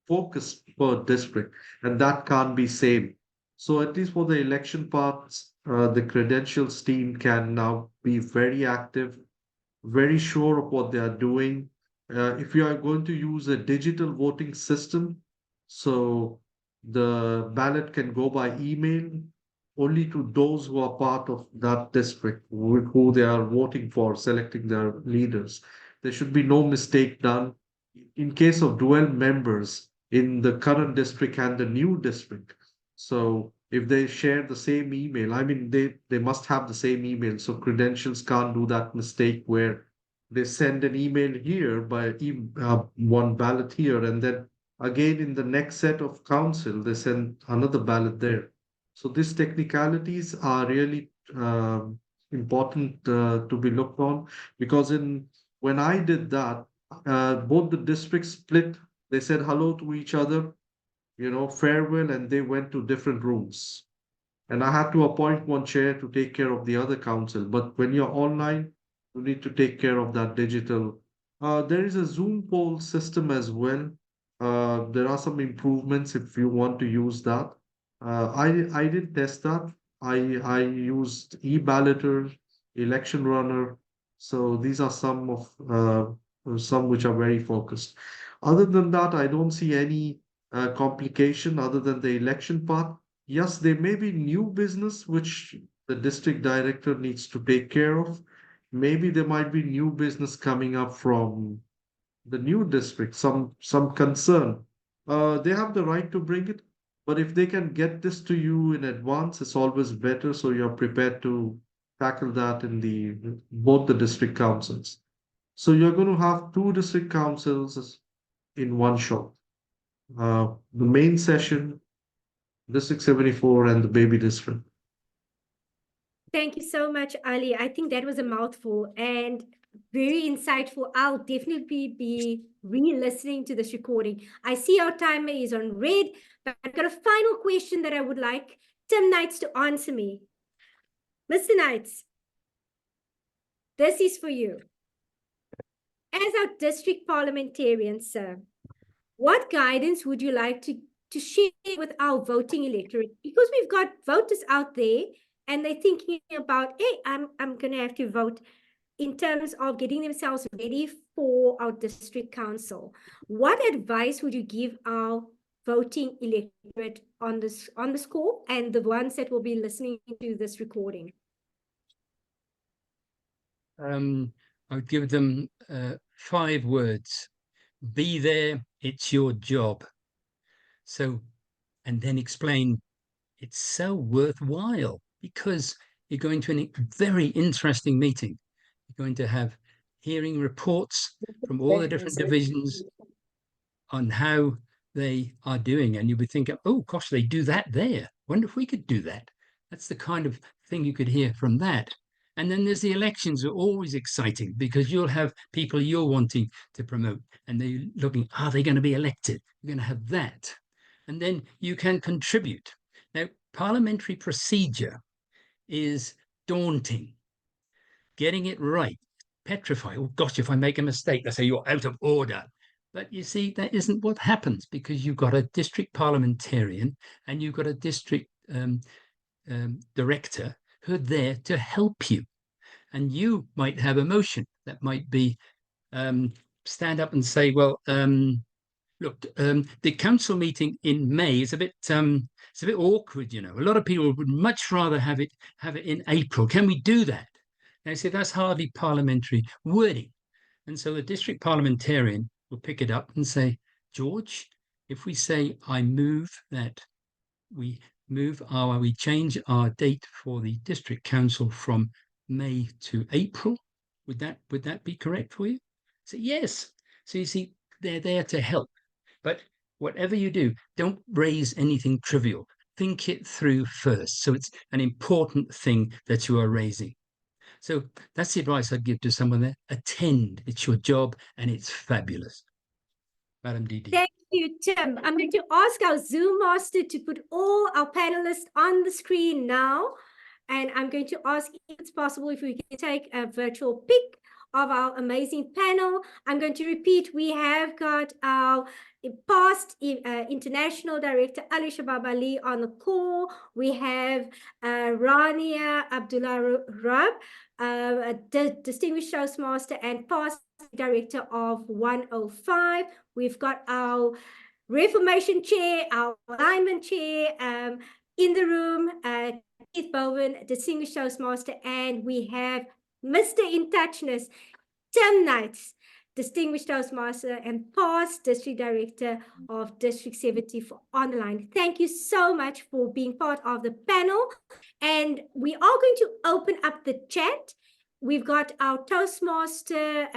Speaker 6: focused per district, and that can't be same. So at least for the election parts, the credentials team can now be very active, very sure of what they are doing. If you are going to use a digital voting system, so the ballot can go by email only to those who are part of that district, who they are voting for, selecting their leaders. There should be no mistake done. In case of dual members in the current district and the new district, so if they share the same email, I mean, they must have the same email. So credentials can't do that mistake where they send an email here by one ballot here, and then again in the next set of council, they send another ballot there. So these technicalities are really important to be looked on, because when I did that, both the districts split. They said hello to each other, farewell, and they went to different rooms. And I had to appoint one chair to take care of the other council. But when you're online, you need to take care of that digital. There is a Zoom poll system as well. There are some improvements if you want to use that. I did test that. I used e-balloter, election runner. So these are some which are very focused. Other than that, I don't see any complication other than the election part. Yes, there may be new business which the district director needs to take care of. Maybe there might be new business coming up from the new district, some concern. They have the right to bring it, but if they can get this to you in advance, it's always better, so you're prepared to tackle that in both the district councils. So you're going to have 2 district councils in one shot. The main session, District 74, and the baby district.
Speaker 4: Thank you so much, Ali. I think that was a mouthful and very insightful. I'll definitely be re-listening to this recording. I see our timer is on red, but I've got a final question that I would like Tim Knights to answer me. Mr. Knights, this is for you. As our district parliamentarian, sir, what guidance would you like to share with our voting electorate? Because we've got voters out there and they're thinking about, hey, I'm going to have to vote, in terms of getting themselves ready for our district council. What advice would you give our voting electorate on this call and the ones that will be listening to this recording?
Speaker 5: I would give them 5 words. Be there, it's your job. So, and then explain it's so worthwhile because you're going to a very interesting meeting. You're going to have hearing reports from all the different divisions on how they are doing. And you'll be thinking, oh, gosh, they do that there. Wonder if we could do that. That's the kind of thing you could hear from that. And then there's the elections are always exciting because you'll have people you're wanting to promote and they're looking, are they going to be elected? You're going to have that. And then you can contribute. Now, parliamentary procedure is daunting. Getting it right, petrify. Oh, gosh, if I make a mistake, they say you're out of order. But you see, that isn't what happens because you've got a district parliamentarian and you've got a district director who are there to help you. And you might have a motion that might be stand up and say, well, look, the council meeting in May is it's a bit awkward, you know. A lot of people would much rather have it in April. Can we do that? And I say that's hardly parliamentary wording. And so the district parliamentarian will pick it up and say, George, if we say I move that we change our date for the district council from May to April, would that be correct for you? So yes. So you see, they're there to help. But whatever you do, don't raise anything trivial. Think it through first. So it's an important thing that you are raising. So that's the advice I'd give to someone there. Attend. It's your job and it's fabulous. Madam DD.
Speaker 4: Thank you, Tim. I'm going to ask our Zoom master to put all our panelists on the screen now. And I'm going to ask if it's possible if we can take a virtual pic of our amazing panel. I'm going to repeat, we have got our past international director, Ali Shabab Ali, on the call. We have Rania Abdullah Rab, a distinguished Toastmaster and past director of 105. We've got our Reformation chair, our alignment chair in the room, Keith Bowen, distinguished Toastmaster, and we have Mr. In Touchness, Tim Knights, distinguished Toastmaster and past District Director of District 70 for online. Thank you so much for being part of the panel. And we are going to open up the chat. We've got our Toastmaster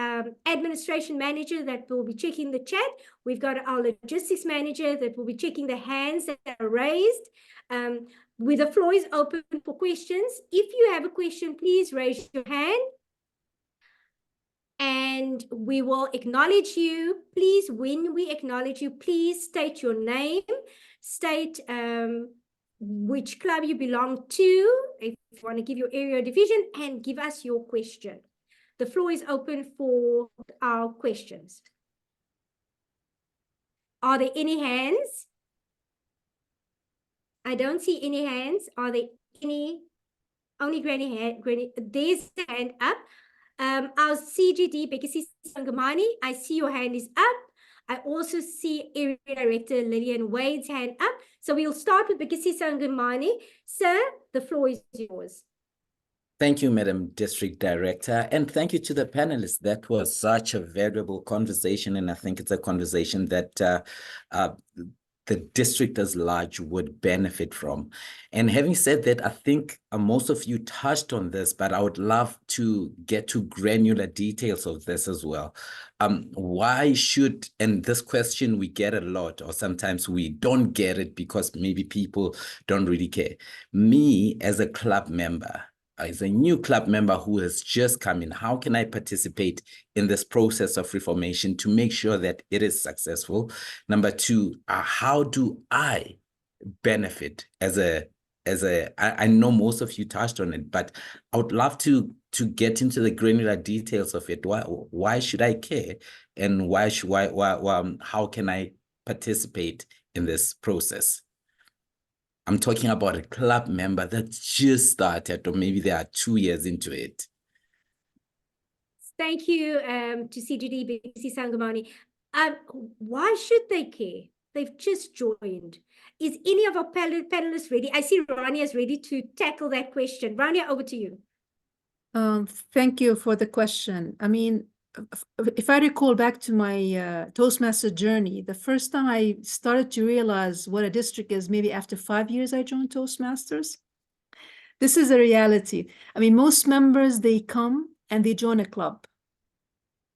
Speaker 4: administration manager that will be checking the chat. We've got our logistics manager that will be checking the hands that are raised. The floor is open for questions. If you have a question, please raise your hand and we will acknowledge you. Please, when we acknowledge you, please state your name, state which club you belong to, if you want to give your area division, and give us your question. The floor is open for our questions. Are there any hands? I don't see any hands. Are there any? Only Granny hand. Granny, there's the hand up. Our CGD, Bekasi Sangamani, I see your hand is up. I also see Area Director Lillian Wade's hand up. So we'll start with Bekasi Sangamani. Sir, the floor is yours.
Speaker 9: Thank you, Madam District Director, and thank you to the panelists. That was such a valuable conversation, and I think it's a conversation that the district as large would benefit from. And having said that, I think most of you touched on this, but I would love to get to granular details of this as well. Why should, and this question we get a lot, or sometimes we don't get it because maybe people don't really care. Me as a club member, as a new club member who has just come in, how can I participate in this process of reformation to make sure that it is successful? Number two, how do I benefit I know most of you touched on it, but I would love to get into the granular details of it. Why should I care? And how can I participate in this process? I'm talking about a club member that just started, or maybe they are 2 years into it.
Speaker 4: Thank you to CGD, Bekasi Sangamani. Why should they care? They've just joined. Is any of our panelists ready? I see Rania is ready to tackle that question. Rania, over to you.
Speaker 8: Thank you for the question. I mean, if I recall back to my Toastmaster journey, the first time I started to realize what a district is, maybe after 5 years I joined Toastmasters. This is a reality. I mean, most members, they come and they join a club.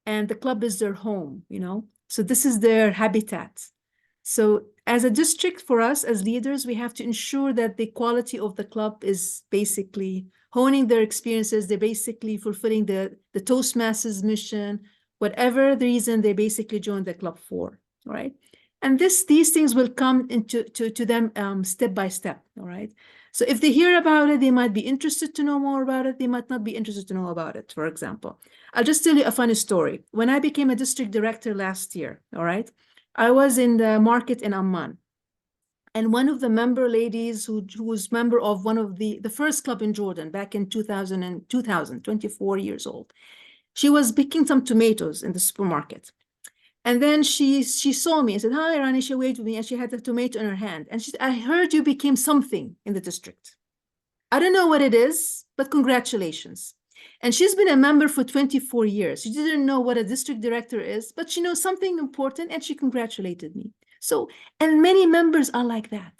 Speaker 8: And the club is their home, you know? So this is their habitat. So as a district, for us as leaders, we have to ensure that the quality of the club is basically honing their experiences. They're basically fulfilling the Toastmasters mission, whatever the reason they basically joined the club for, right? And these things will come to them step by step, all right? So if they hear about it, they might be interested to know more about it. They might not be interested to know about it, for example. I'll just tell you a funny story. When I became a district director last year, all right, I was in the market in Amman. And one of the member ladies who was member of one of the first club in Jordan back in 2000, 24 years old, she was picking some tomatoes in the supermarket. And then she saw me and said, "Hi, Rani," she waved with me and she had a tomato in her hand. And she said, "I heard you became something in the district. I don't know what it is, but congratulations." And she's been a member for 24 years. She didn't know what a district director is, but she knows something important and she congratulated me. So, and many members are like that.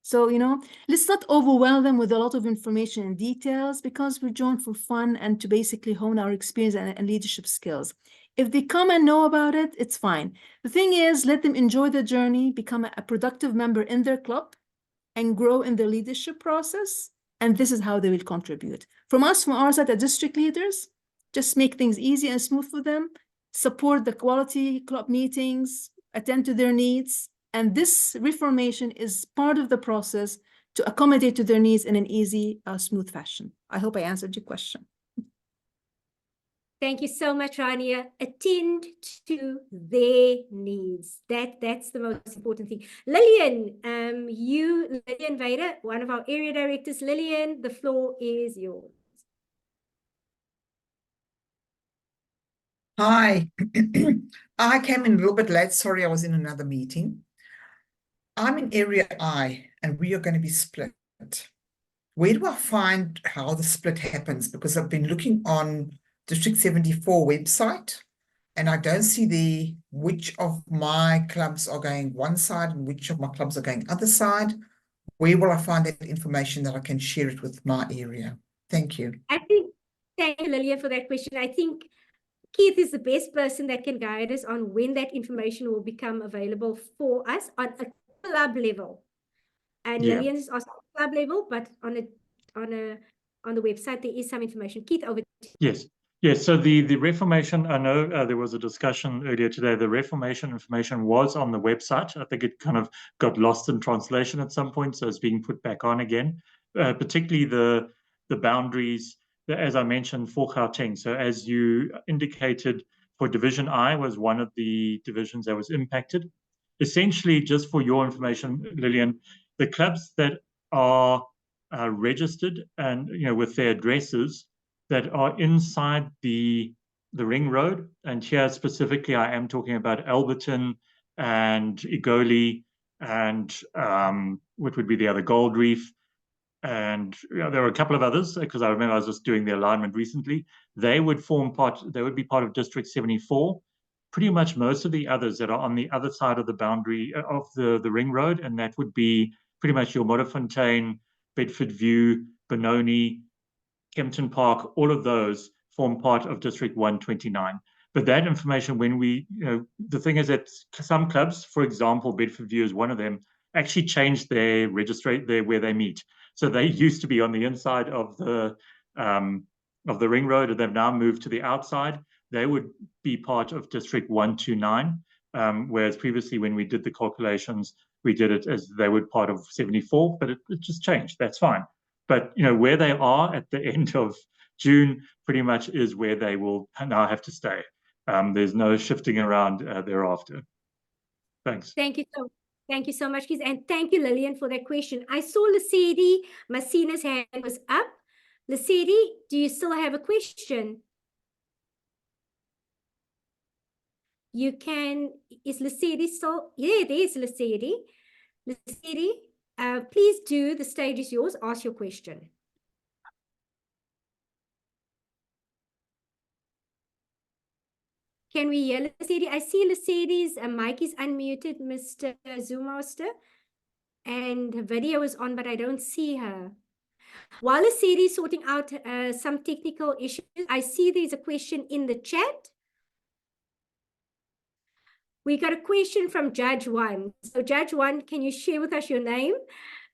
Speaker 8: So, you know, let's not overwhelm them with a lot of information and details because we join for fun and to basically hone our experience and leadership skills. If they come and know about it, it's fine. The thing is, let them enjoy the journey, become a productive member in their club and grow in their leadership process. And this is how they will contribute. From our side, as district leaders, just make things easy and smooth for them, support the quality club meetings, attend to their needs. And this reformation is part of the process to accommodate to their needs in an easy, smooth fashion. I hope I answered your question.
Speaker 4: Thank you so much, Rania. Attend to their needs. That's the most important thing. Lillian, Lillian Vader, one of our area directors. Lillian, the floor is yours.
Speaker 10: Hi. I came in a little bit late. Sorry, I was in another meeting. I'm in Area I, and we are going to be split. where do I find how the split happens? Because I've been looking on District 74 website, and I don't see which of my clubs are going one side and which of my clubs are going other side. Where will I find that information that I can share it with my area? Thank you.
Speaker 4: Thank you, Lillian, for that question. I think Keith is the best person that can guide us on when that information will become available for us on a club level. And
Speaker 7: Yeah.
Speaker 4: Lillian is also club level, but on the website there is some information. Keith, over to you.
Speaker 7: Yes. Yes, so the Reformation, I know there was a discussion earlier today, the Reformation information was on the website. I think it kind of got lost in translation at some point, so it's being put back on again, particularly the boundaries, as I mentioned, for Gauteng. So as you indicated, for Division I was one of the divisions that was impacted. Essentially, just for your information, Lillian, the clubs that are registered and, you know, with their addresses that are inside the ring road, and here specifically I am talking about Alberton and Igoli and what would be the other, Gold Reef, and there are a couple of others, because I remember I was just doing the alignment recently. They would be part of District 74. Pretty much most of the others that are on the other side of the boundary of the ring road, and that would be pretty much your Modderfontein, Bedford View, Benoni, Kempton Park, all of those form part of District 129. But that information, when we, you know, the thing is that some clubs, for example, Bedford View is one of them, actually changed their where they meet. So they used to be on the inside of the ring road, and they've now moved to the outside. They would be part of District 129, whereas previously when we did the calculations, we did it as they were part of 74, but it just changed. That's fine. But, you know, where they are at the end of June pretty much is where they will now have to stay. There's no shifting around thereafter. Thanks.
Speaker 4: Thank you so much, Keith. And thank you, Lillian, for that question. I saw Lesedi Masina's hand was up. Lesedi, do you still have a question? You can, is Lesedi still? Yeah, there's Lesedi. Lesedi, please do, the stage is yours. Ask your question. Can we hear Lesedi? I see Lesedi's mic is unmuted, Mr. Zoommaster, and her video is on, but I don't see her. While Lesedi is sorting out some technical issues, I see there's a question in the chat. We got a question from Judge One. So Judge One, can you share with us your name?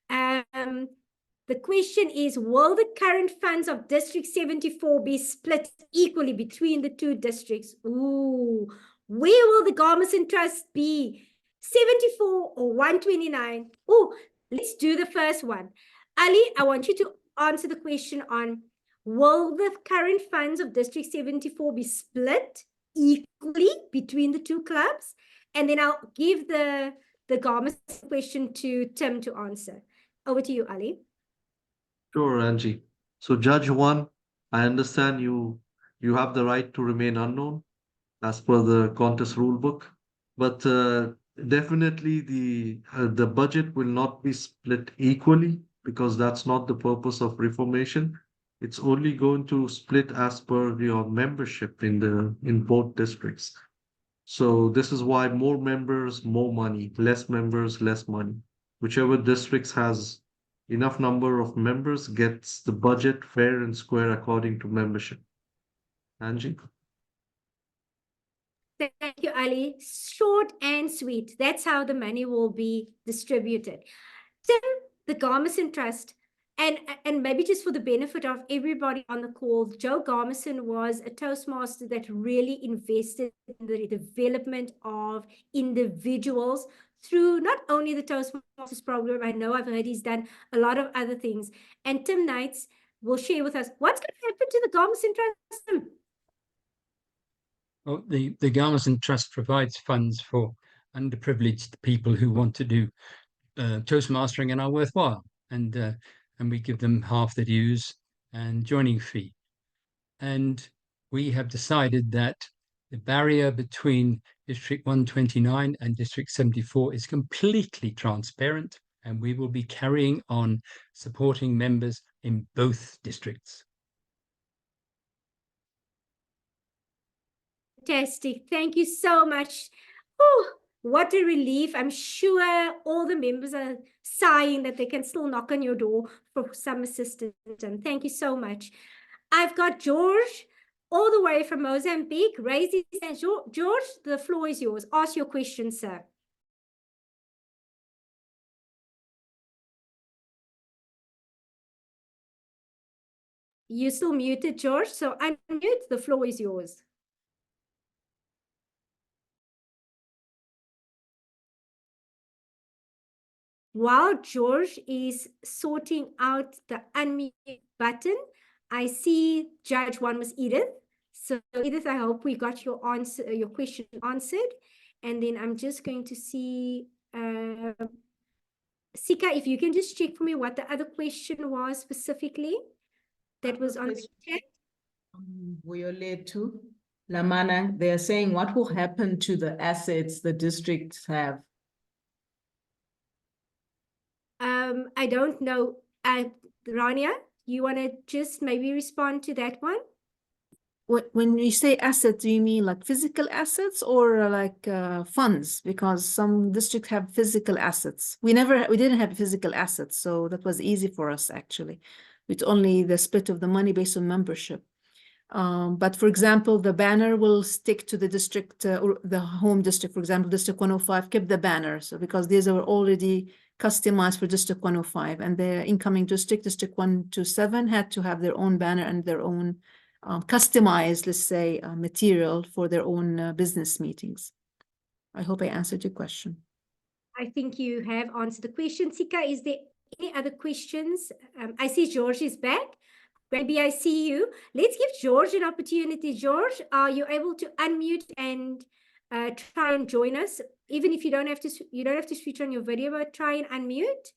Speaker 4: The question is, will the current funds of District 74 be split equally between the two districts? Ooh, where will the Garmison Trust be? 74 or 129? Oh, let's do the first one. Ali, I want you to answer the question on, will the current funds of District 74 be split equally between the two clubs? And then I'll give the Garmison question to Tim to answer. Over to you, Ali.
Speaker 6: Sure, Angie. So Judge One, I understand you have the right to remain unknown as per the contest rule book, but definitely the budget will not be split equally, because that's not the purpose of reformation. It's only going to split as per your membership in both districts. So this is why more members, more money, less members, less money. Whichever districts has enough number of members gets the budget fair and square according to membership. Angie?
Speaker 4: Thank you, Ali. Short and sweet. That's how the money will be distributed. Tim, the Garmison Trust, and maybe just for the benefit of everybody on the call, Joe Garmison was a Toastmaster that really invested in the development of individuals through not only the Toastmasters program. I know I've heard he's done a lot of other things. And Tim Knights will share with us what's going to happen to the Garmison Trust, Tim?
Speaker 5: Well, the Garmison Trust provides funds for underprivileged people who want to do Toastmastering and are worthwhile. And we give them half the dues and joining fee. And we have decided that the barrier between District 129 and District 74 is completely transparent, and we will be carrying on supporting members in both districts.
Speaker 4: Fantastic. Thank you so much. Oh, what a relief. I'm sure all the members are sighing that they can still knock on your door for some assistance. And thank you so much. I've got George all the way from Mozambique. Raise his hand. George, the floor is yours. Ask your question, sir. You're still muted, George. So unmute. The floor is yours. While George is sorting out the unmute button, I see Judge 1 was Edith. So Edith, I hope we got your answer, your question answered. And then I'm just going to see, Sika, if you can just check for me what the other question was specifically that was on the chat.
Speaker 2: Violette too. Lamana, they're saying what will happen to the assets the districts have?
Speaker 4: I don't know. Rania, you want to just maybe respond to that one?
Speaker 8: When you say assets, do you mean like physical assets or like funds? Because some districts have physical assets. We didn't have physical assets, so that was easy for us actually. With only the split of the money based on membership. But for example, the banner will stick to the district, or the home district, for example, District 105 kept the banner. So because these are already customized for District 105, and the incoming district, District 127, had to have their own banner and their own customized, let's say, material for their own business meetings. I hope I answered your question.
Speaker 4: I think you have answered the question. Sika, is there any other questions? I see George is back. Maybe I see you. Let's give George an opportunity. George, are you able to unmute and try and join us? Even if you don't have to switch on your video, but try and unmute.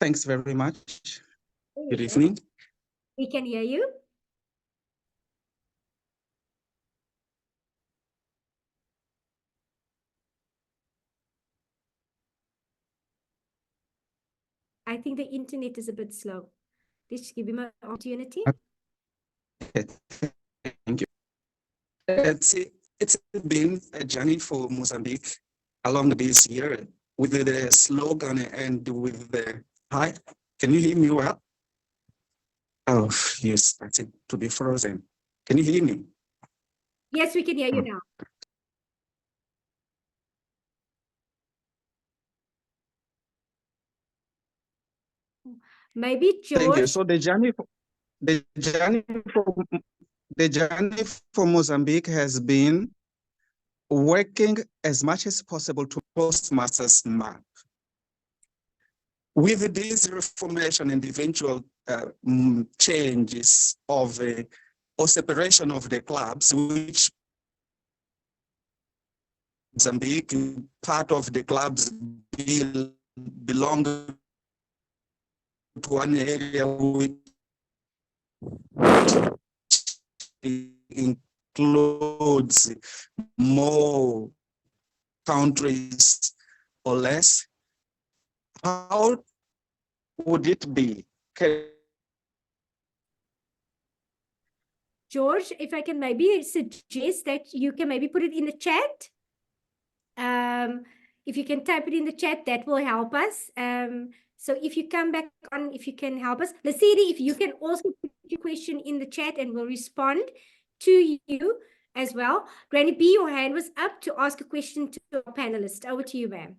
Speaker 11: Thanks very much. Good evening.
Speaker 4: We can hear you. I think the internet is a bit slow. Let's give him an opportunity.
Speaker 11: Okay. Thank you. It's been a journey for Mozambique along this year with the slogan and with the hi. Can you hear me well? Oh, yes, that's it to be frozen. Can you hear me?
Speaker 4: Yes, we can hear you now. Maybe George.
Speaker 11: Thank you. So the journey for Mozambique has been working as much as possible to Toastmasters map. With this reformation and eventual changes of or separation of the clubs, which Mozambique, part of the clubs belong to one area which includes more countries or less. How would it be?
Speaker 4: George, if I can maybe suggest that you can maybe put it in the chat. If you can type it in the chat, that will help us. So if you come back on, if you can help us. Lasidi, if you can also put your question in the chat and we'll respond to you as well. Granny B, your hand was up to ask a question to our panelist. Over to you, ma'am.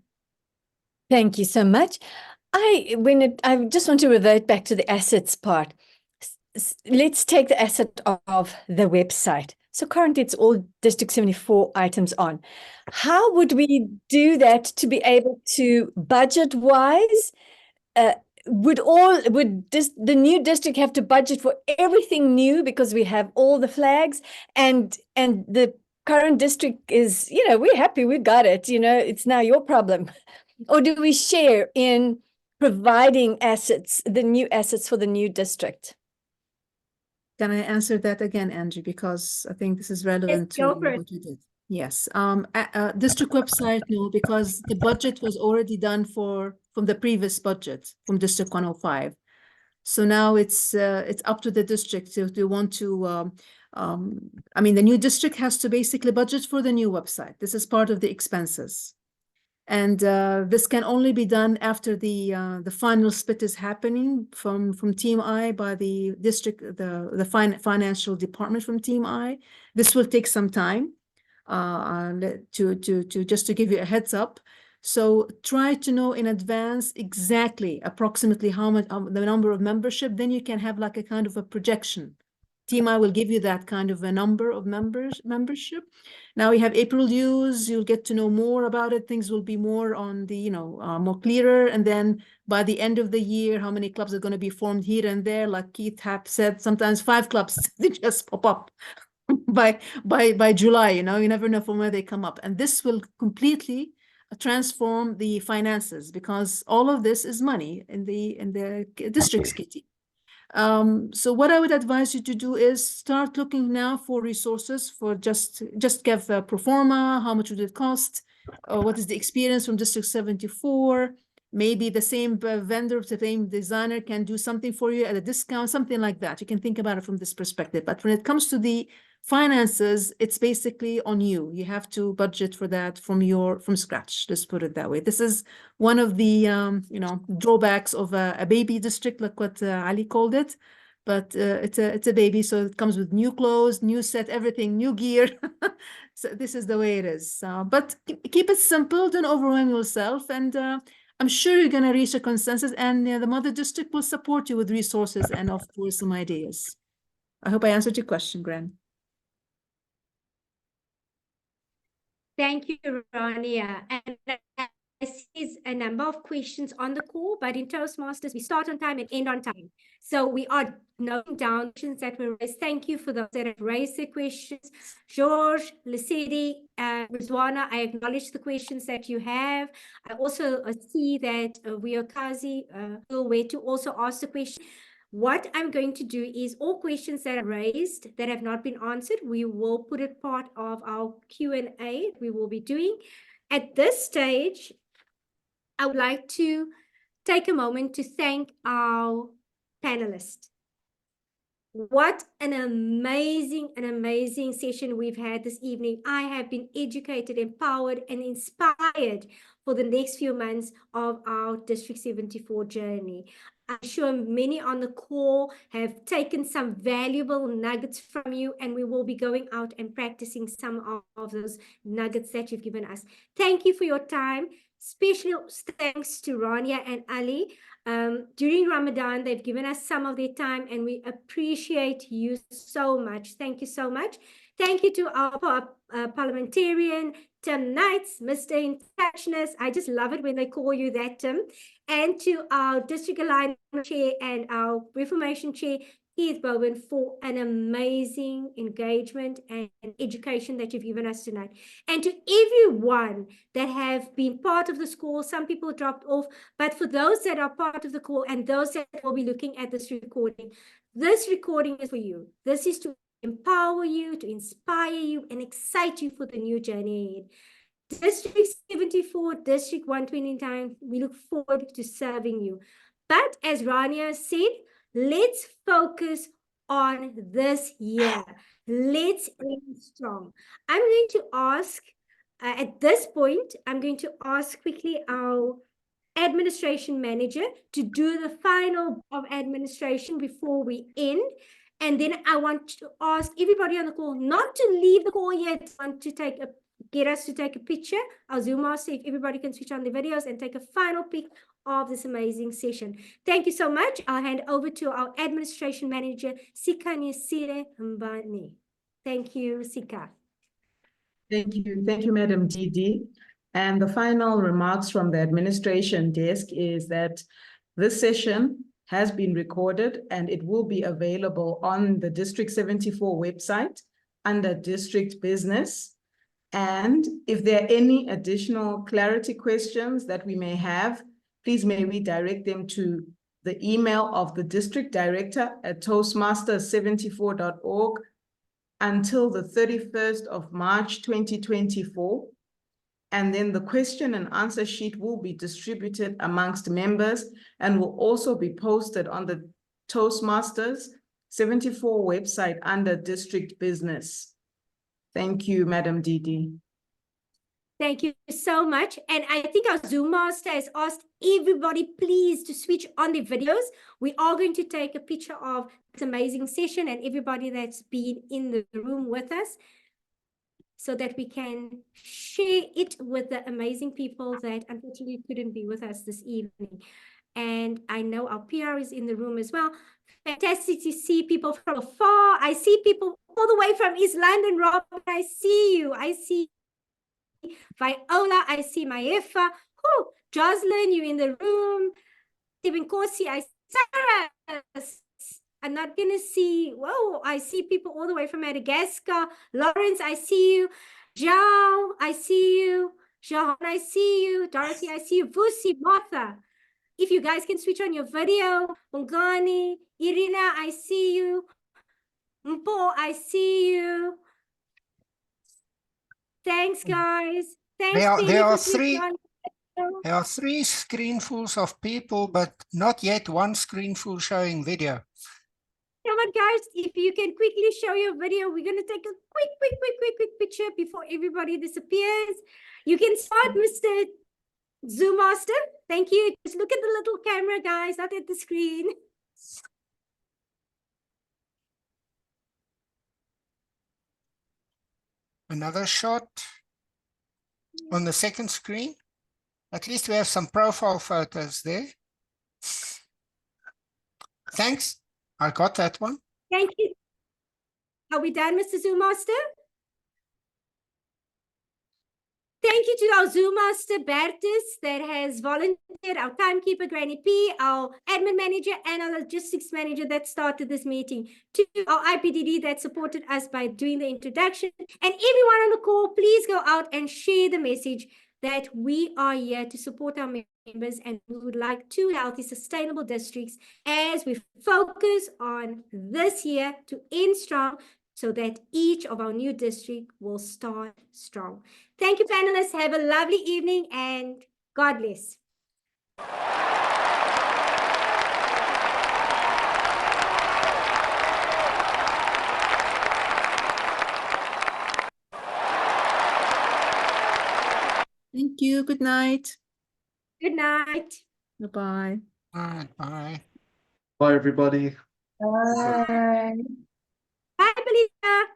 Speaker 12: Thank you so much. I just want to revert back to the assets part. Let's take the asset of the website. So currently it's all District 74 items on. How would we do that to be able to budget-wise? Would the new district have to budget for everything new because we have all the flags and the current district is, we're happy, we got it, it's now your problem. Or do we share in providing assets, the new assets for the new district?
Speaker 8: Can I answer that again, Angie? Because I think this is relevant to what you did. Yes, district website, no, because the budget was already done from the previous budget from District 105. So now it's up to the district if they want to, I mean, the new district has to basically budget for the new website. This is part of the expenses. And this can only be done after the final split is happening from Team I by the district, the financial department from Team I. This will take some time just to give you a heads up. So try to know in advance exactly, approximately how much the number of membership. Then you can have like a kind of a projection. Team I will give you that kind of a number of membership. Now we have April dues. You'll get to know more about it. Things will be more on the, more clearer. And then by the end of the year, how many clubs are going to be formed here and there? Like Keith Happ said, sometimes 5 clubs, they just pop up by July, you never know from where they come up. And this will completely transform the finances because all of this is money in the district's kitty. So what I would advise you to do is start looking now for resources for just give a pro forma, how much would it cost, what is the experience from District 74, maybe the same vendor, the same designer can do something for you at a discount, something like that. You can think about it from this perspective. But when it comes to the finances, it's basically on you. You have to budget for that from scratch. Let's put it that way. This is one of the drawbacks of a baby district, like what Ali called it. But it's a baby, so it comes with new clothes, new set, everything, new gear. So this is the way it is. But keep it simple. Don't overwhelm yourself, and I'm sure you're going to reach a consensus. And the mother district will support you with resources and, of course, some ideas. I hope I answered your question, Gran.
Speaker 4: Thank you, Rania. And I see a number of questions on the call, but in Toastmasters, we start on time and end on time. So we are noting down questions that were raised. Thank you for those that have raised the questions. George, Lesedi, Rizwana, I acknowledge the questions that you have. I also see that Wiokazi will wait to also ask the question. What I'm going to do is all questions that are raised that have not been answered, we will put it part of our Q&A we will be doing. At this stage, I would like to take a moment to thank our panelists. What an amazing session we've had this evening. I have been educated, empowered, and inspired for the next few months of our District 74 journey. I'm sure many on the call have taken some valuable nuggets from you, and we will be going out and practicing some of those nuggets that you've given us. Thank you for your time. Special thanks to Rania and Ali. During Ramadan, they've given us some of their time, and we appreciate you so much. Thank you so much. Thank you to our parliamentarian, Tim Knights, Mr. Intouchness. I just love it when they call you that, Tim. And to our District Alignment Chair and our Reformation Chair, Keith Bowen, for an amazing engagement and education that you've given us tonight. And to everyone that have been part of the call, some people dropped off, but for those that are part of the call and those that will be looking at this recording is for you. This is to empower you, to inspire you, and excite you for the new journey ahead. District 74, District 129, we look forward to serving you. But as Rania said, let's focus on this year. Let's aim strong. I'm going to ask, at this point, I'm going to ask quickly our administration manager to do the final of administration before we end. And then I want to ask everybody on the call not to leave the call yet. I want to get us to take a picture. Our Zoom master, if everybody can switch on the videos and take a final pic of this amazing session. Thank you so much. I'll hand over to our administration manager, Sika Nyesire Mbane. Thank you, Sika.
Speaker 2: Thank you, Madam Didi. And the final remarks from the administration desk is that this session has been recorded and it will be available on the District 74 website under District Business. And if there are any additional clarity questions that we may have, please may we direct them to the email of the District Director at toastmasters74.org until the 31st of March 2024. And then the question and answer sheet will be distributed amongst members and will also be posted on the Toastmasters 74 website under District Business. Thank you, Madam Didi.
Speaker 4: Thank you so much. And I think our Zoom master has asked everybody please to switch on their videos. We are going to take a picture of this amazing session and everybody that's been in the room with us, so that we can share it with the amazing people that unfortunately couldn't be with us this evening. And I know our PR is in the room as well. Fantastic to see people from afar. I see people all the way from East London, Rob. I see you. I see Viola. I see Maefa. Oh, Jocelyn, you in the room. Stephen Corsi. I see Sarah. I'm not going to see, whoa, I see people all the way from Madagascar. Lawrence, I see you. Zhao, I see you. Jean, I see you. Dorothy, I see you. Vusi, Martha. If you guys can switch on your video. Ungani, Irina, I see you. Mpo, I see you. Thanks, guys. Thanks,
Speaker 13: There are three screenfuls of people, but not yet one screenful showing video.
Speaker 4: Come on, guys, if you can quickly show your video, we're going to take a quick picture before everybody disappears. You can start, Mr. Zoom Master. Thank you. Just look at the little camera, guys, not at the screen.
Speaker 13: Another shot on the second screen. At least we have some profile photos there. Thanks. I got that one.
Speaker 4: Thank you. Are we done, Mr. Zoom Master? Thank you to our Zoom Master, Bertus, that has volunteered, our timekeeper, Granny P, our admin manager, and our logistics manager that started this meeting, to our IPDD that supported us by doing the introduction, and everyone on the call, please go out and share the message that we are here to support our members and we would like 2 healthy, sustainable districts as we focus on this year to end strong so that each of our new district will start strong. Thank you, panelists. Have a lovely evening and God bless.
Speaker 8: Thank you. Good night.
Speaker 4: Good night.
Speaker 8: Bye-bye.
Speaker 13: Bye.
Speaker 6: Bye, everybody.
Speaker 4: Bye. Bye, Belisa.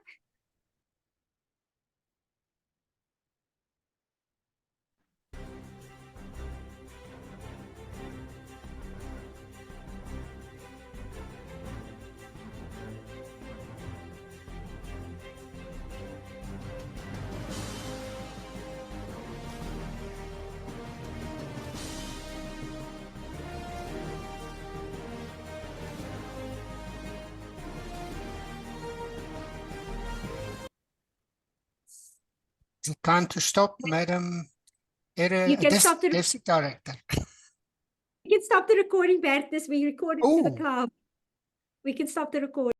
Speaker 13: Is it time to stop, Madam
Speaker 4: You can stop the
Speaker 13: District Director?
Speaker 4: You can stop the recording, Bertus. We recorded to the cloud. We can stop the recording.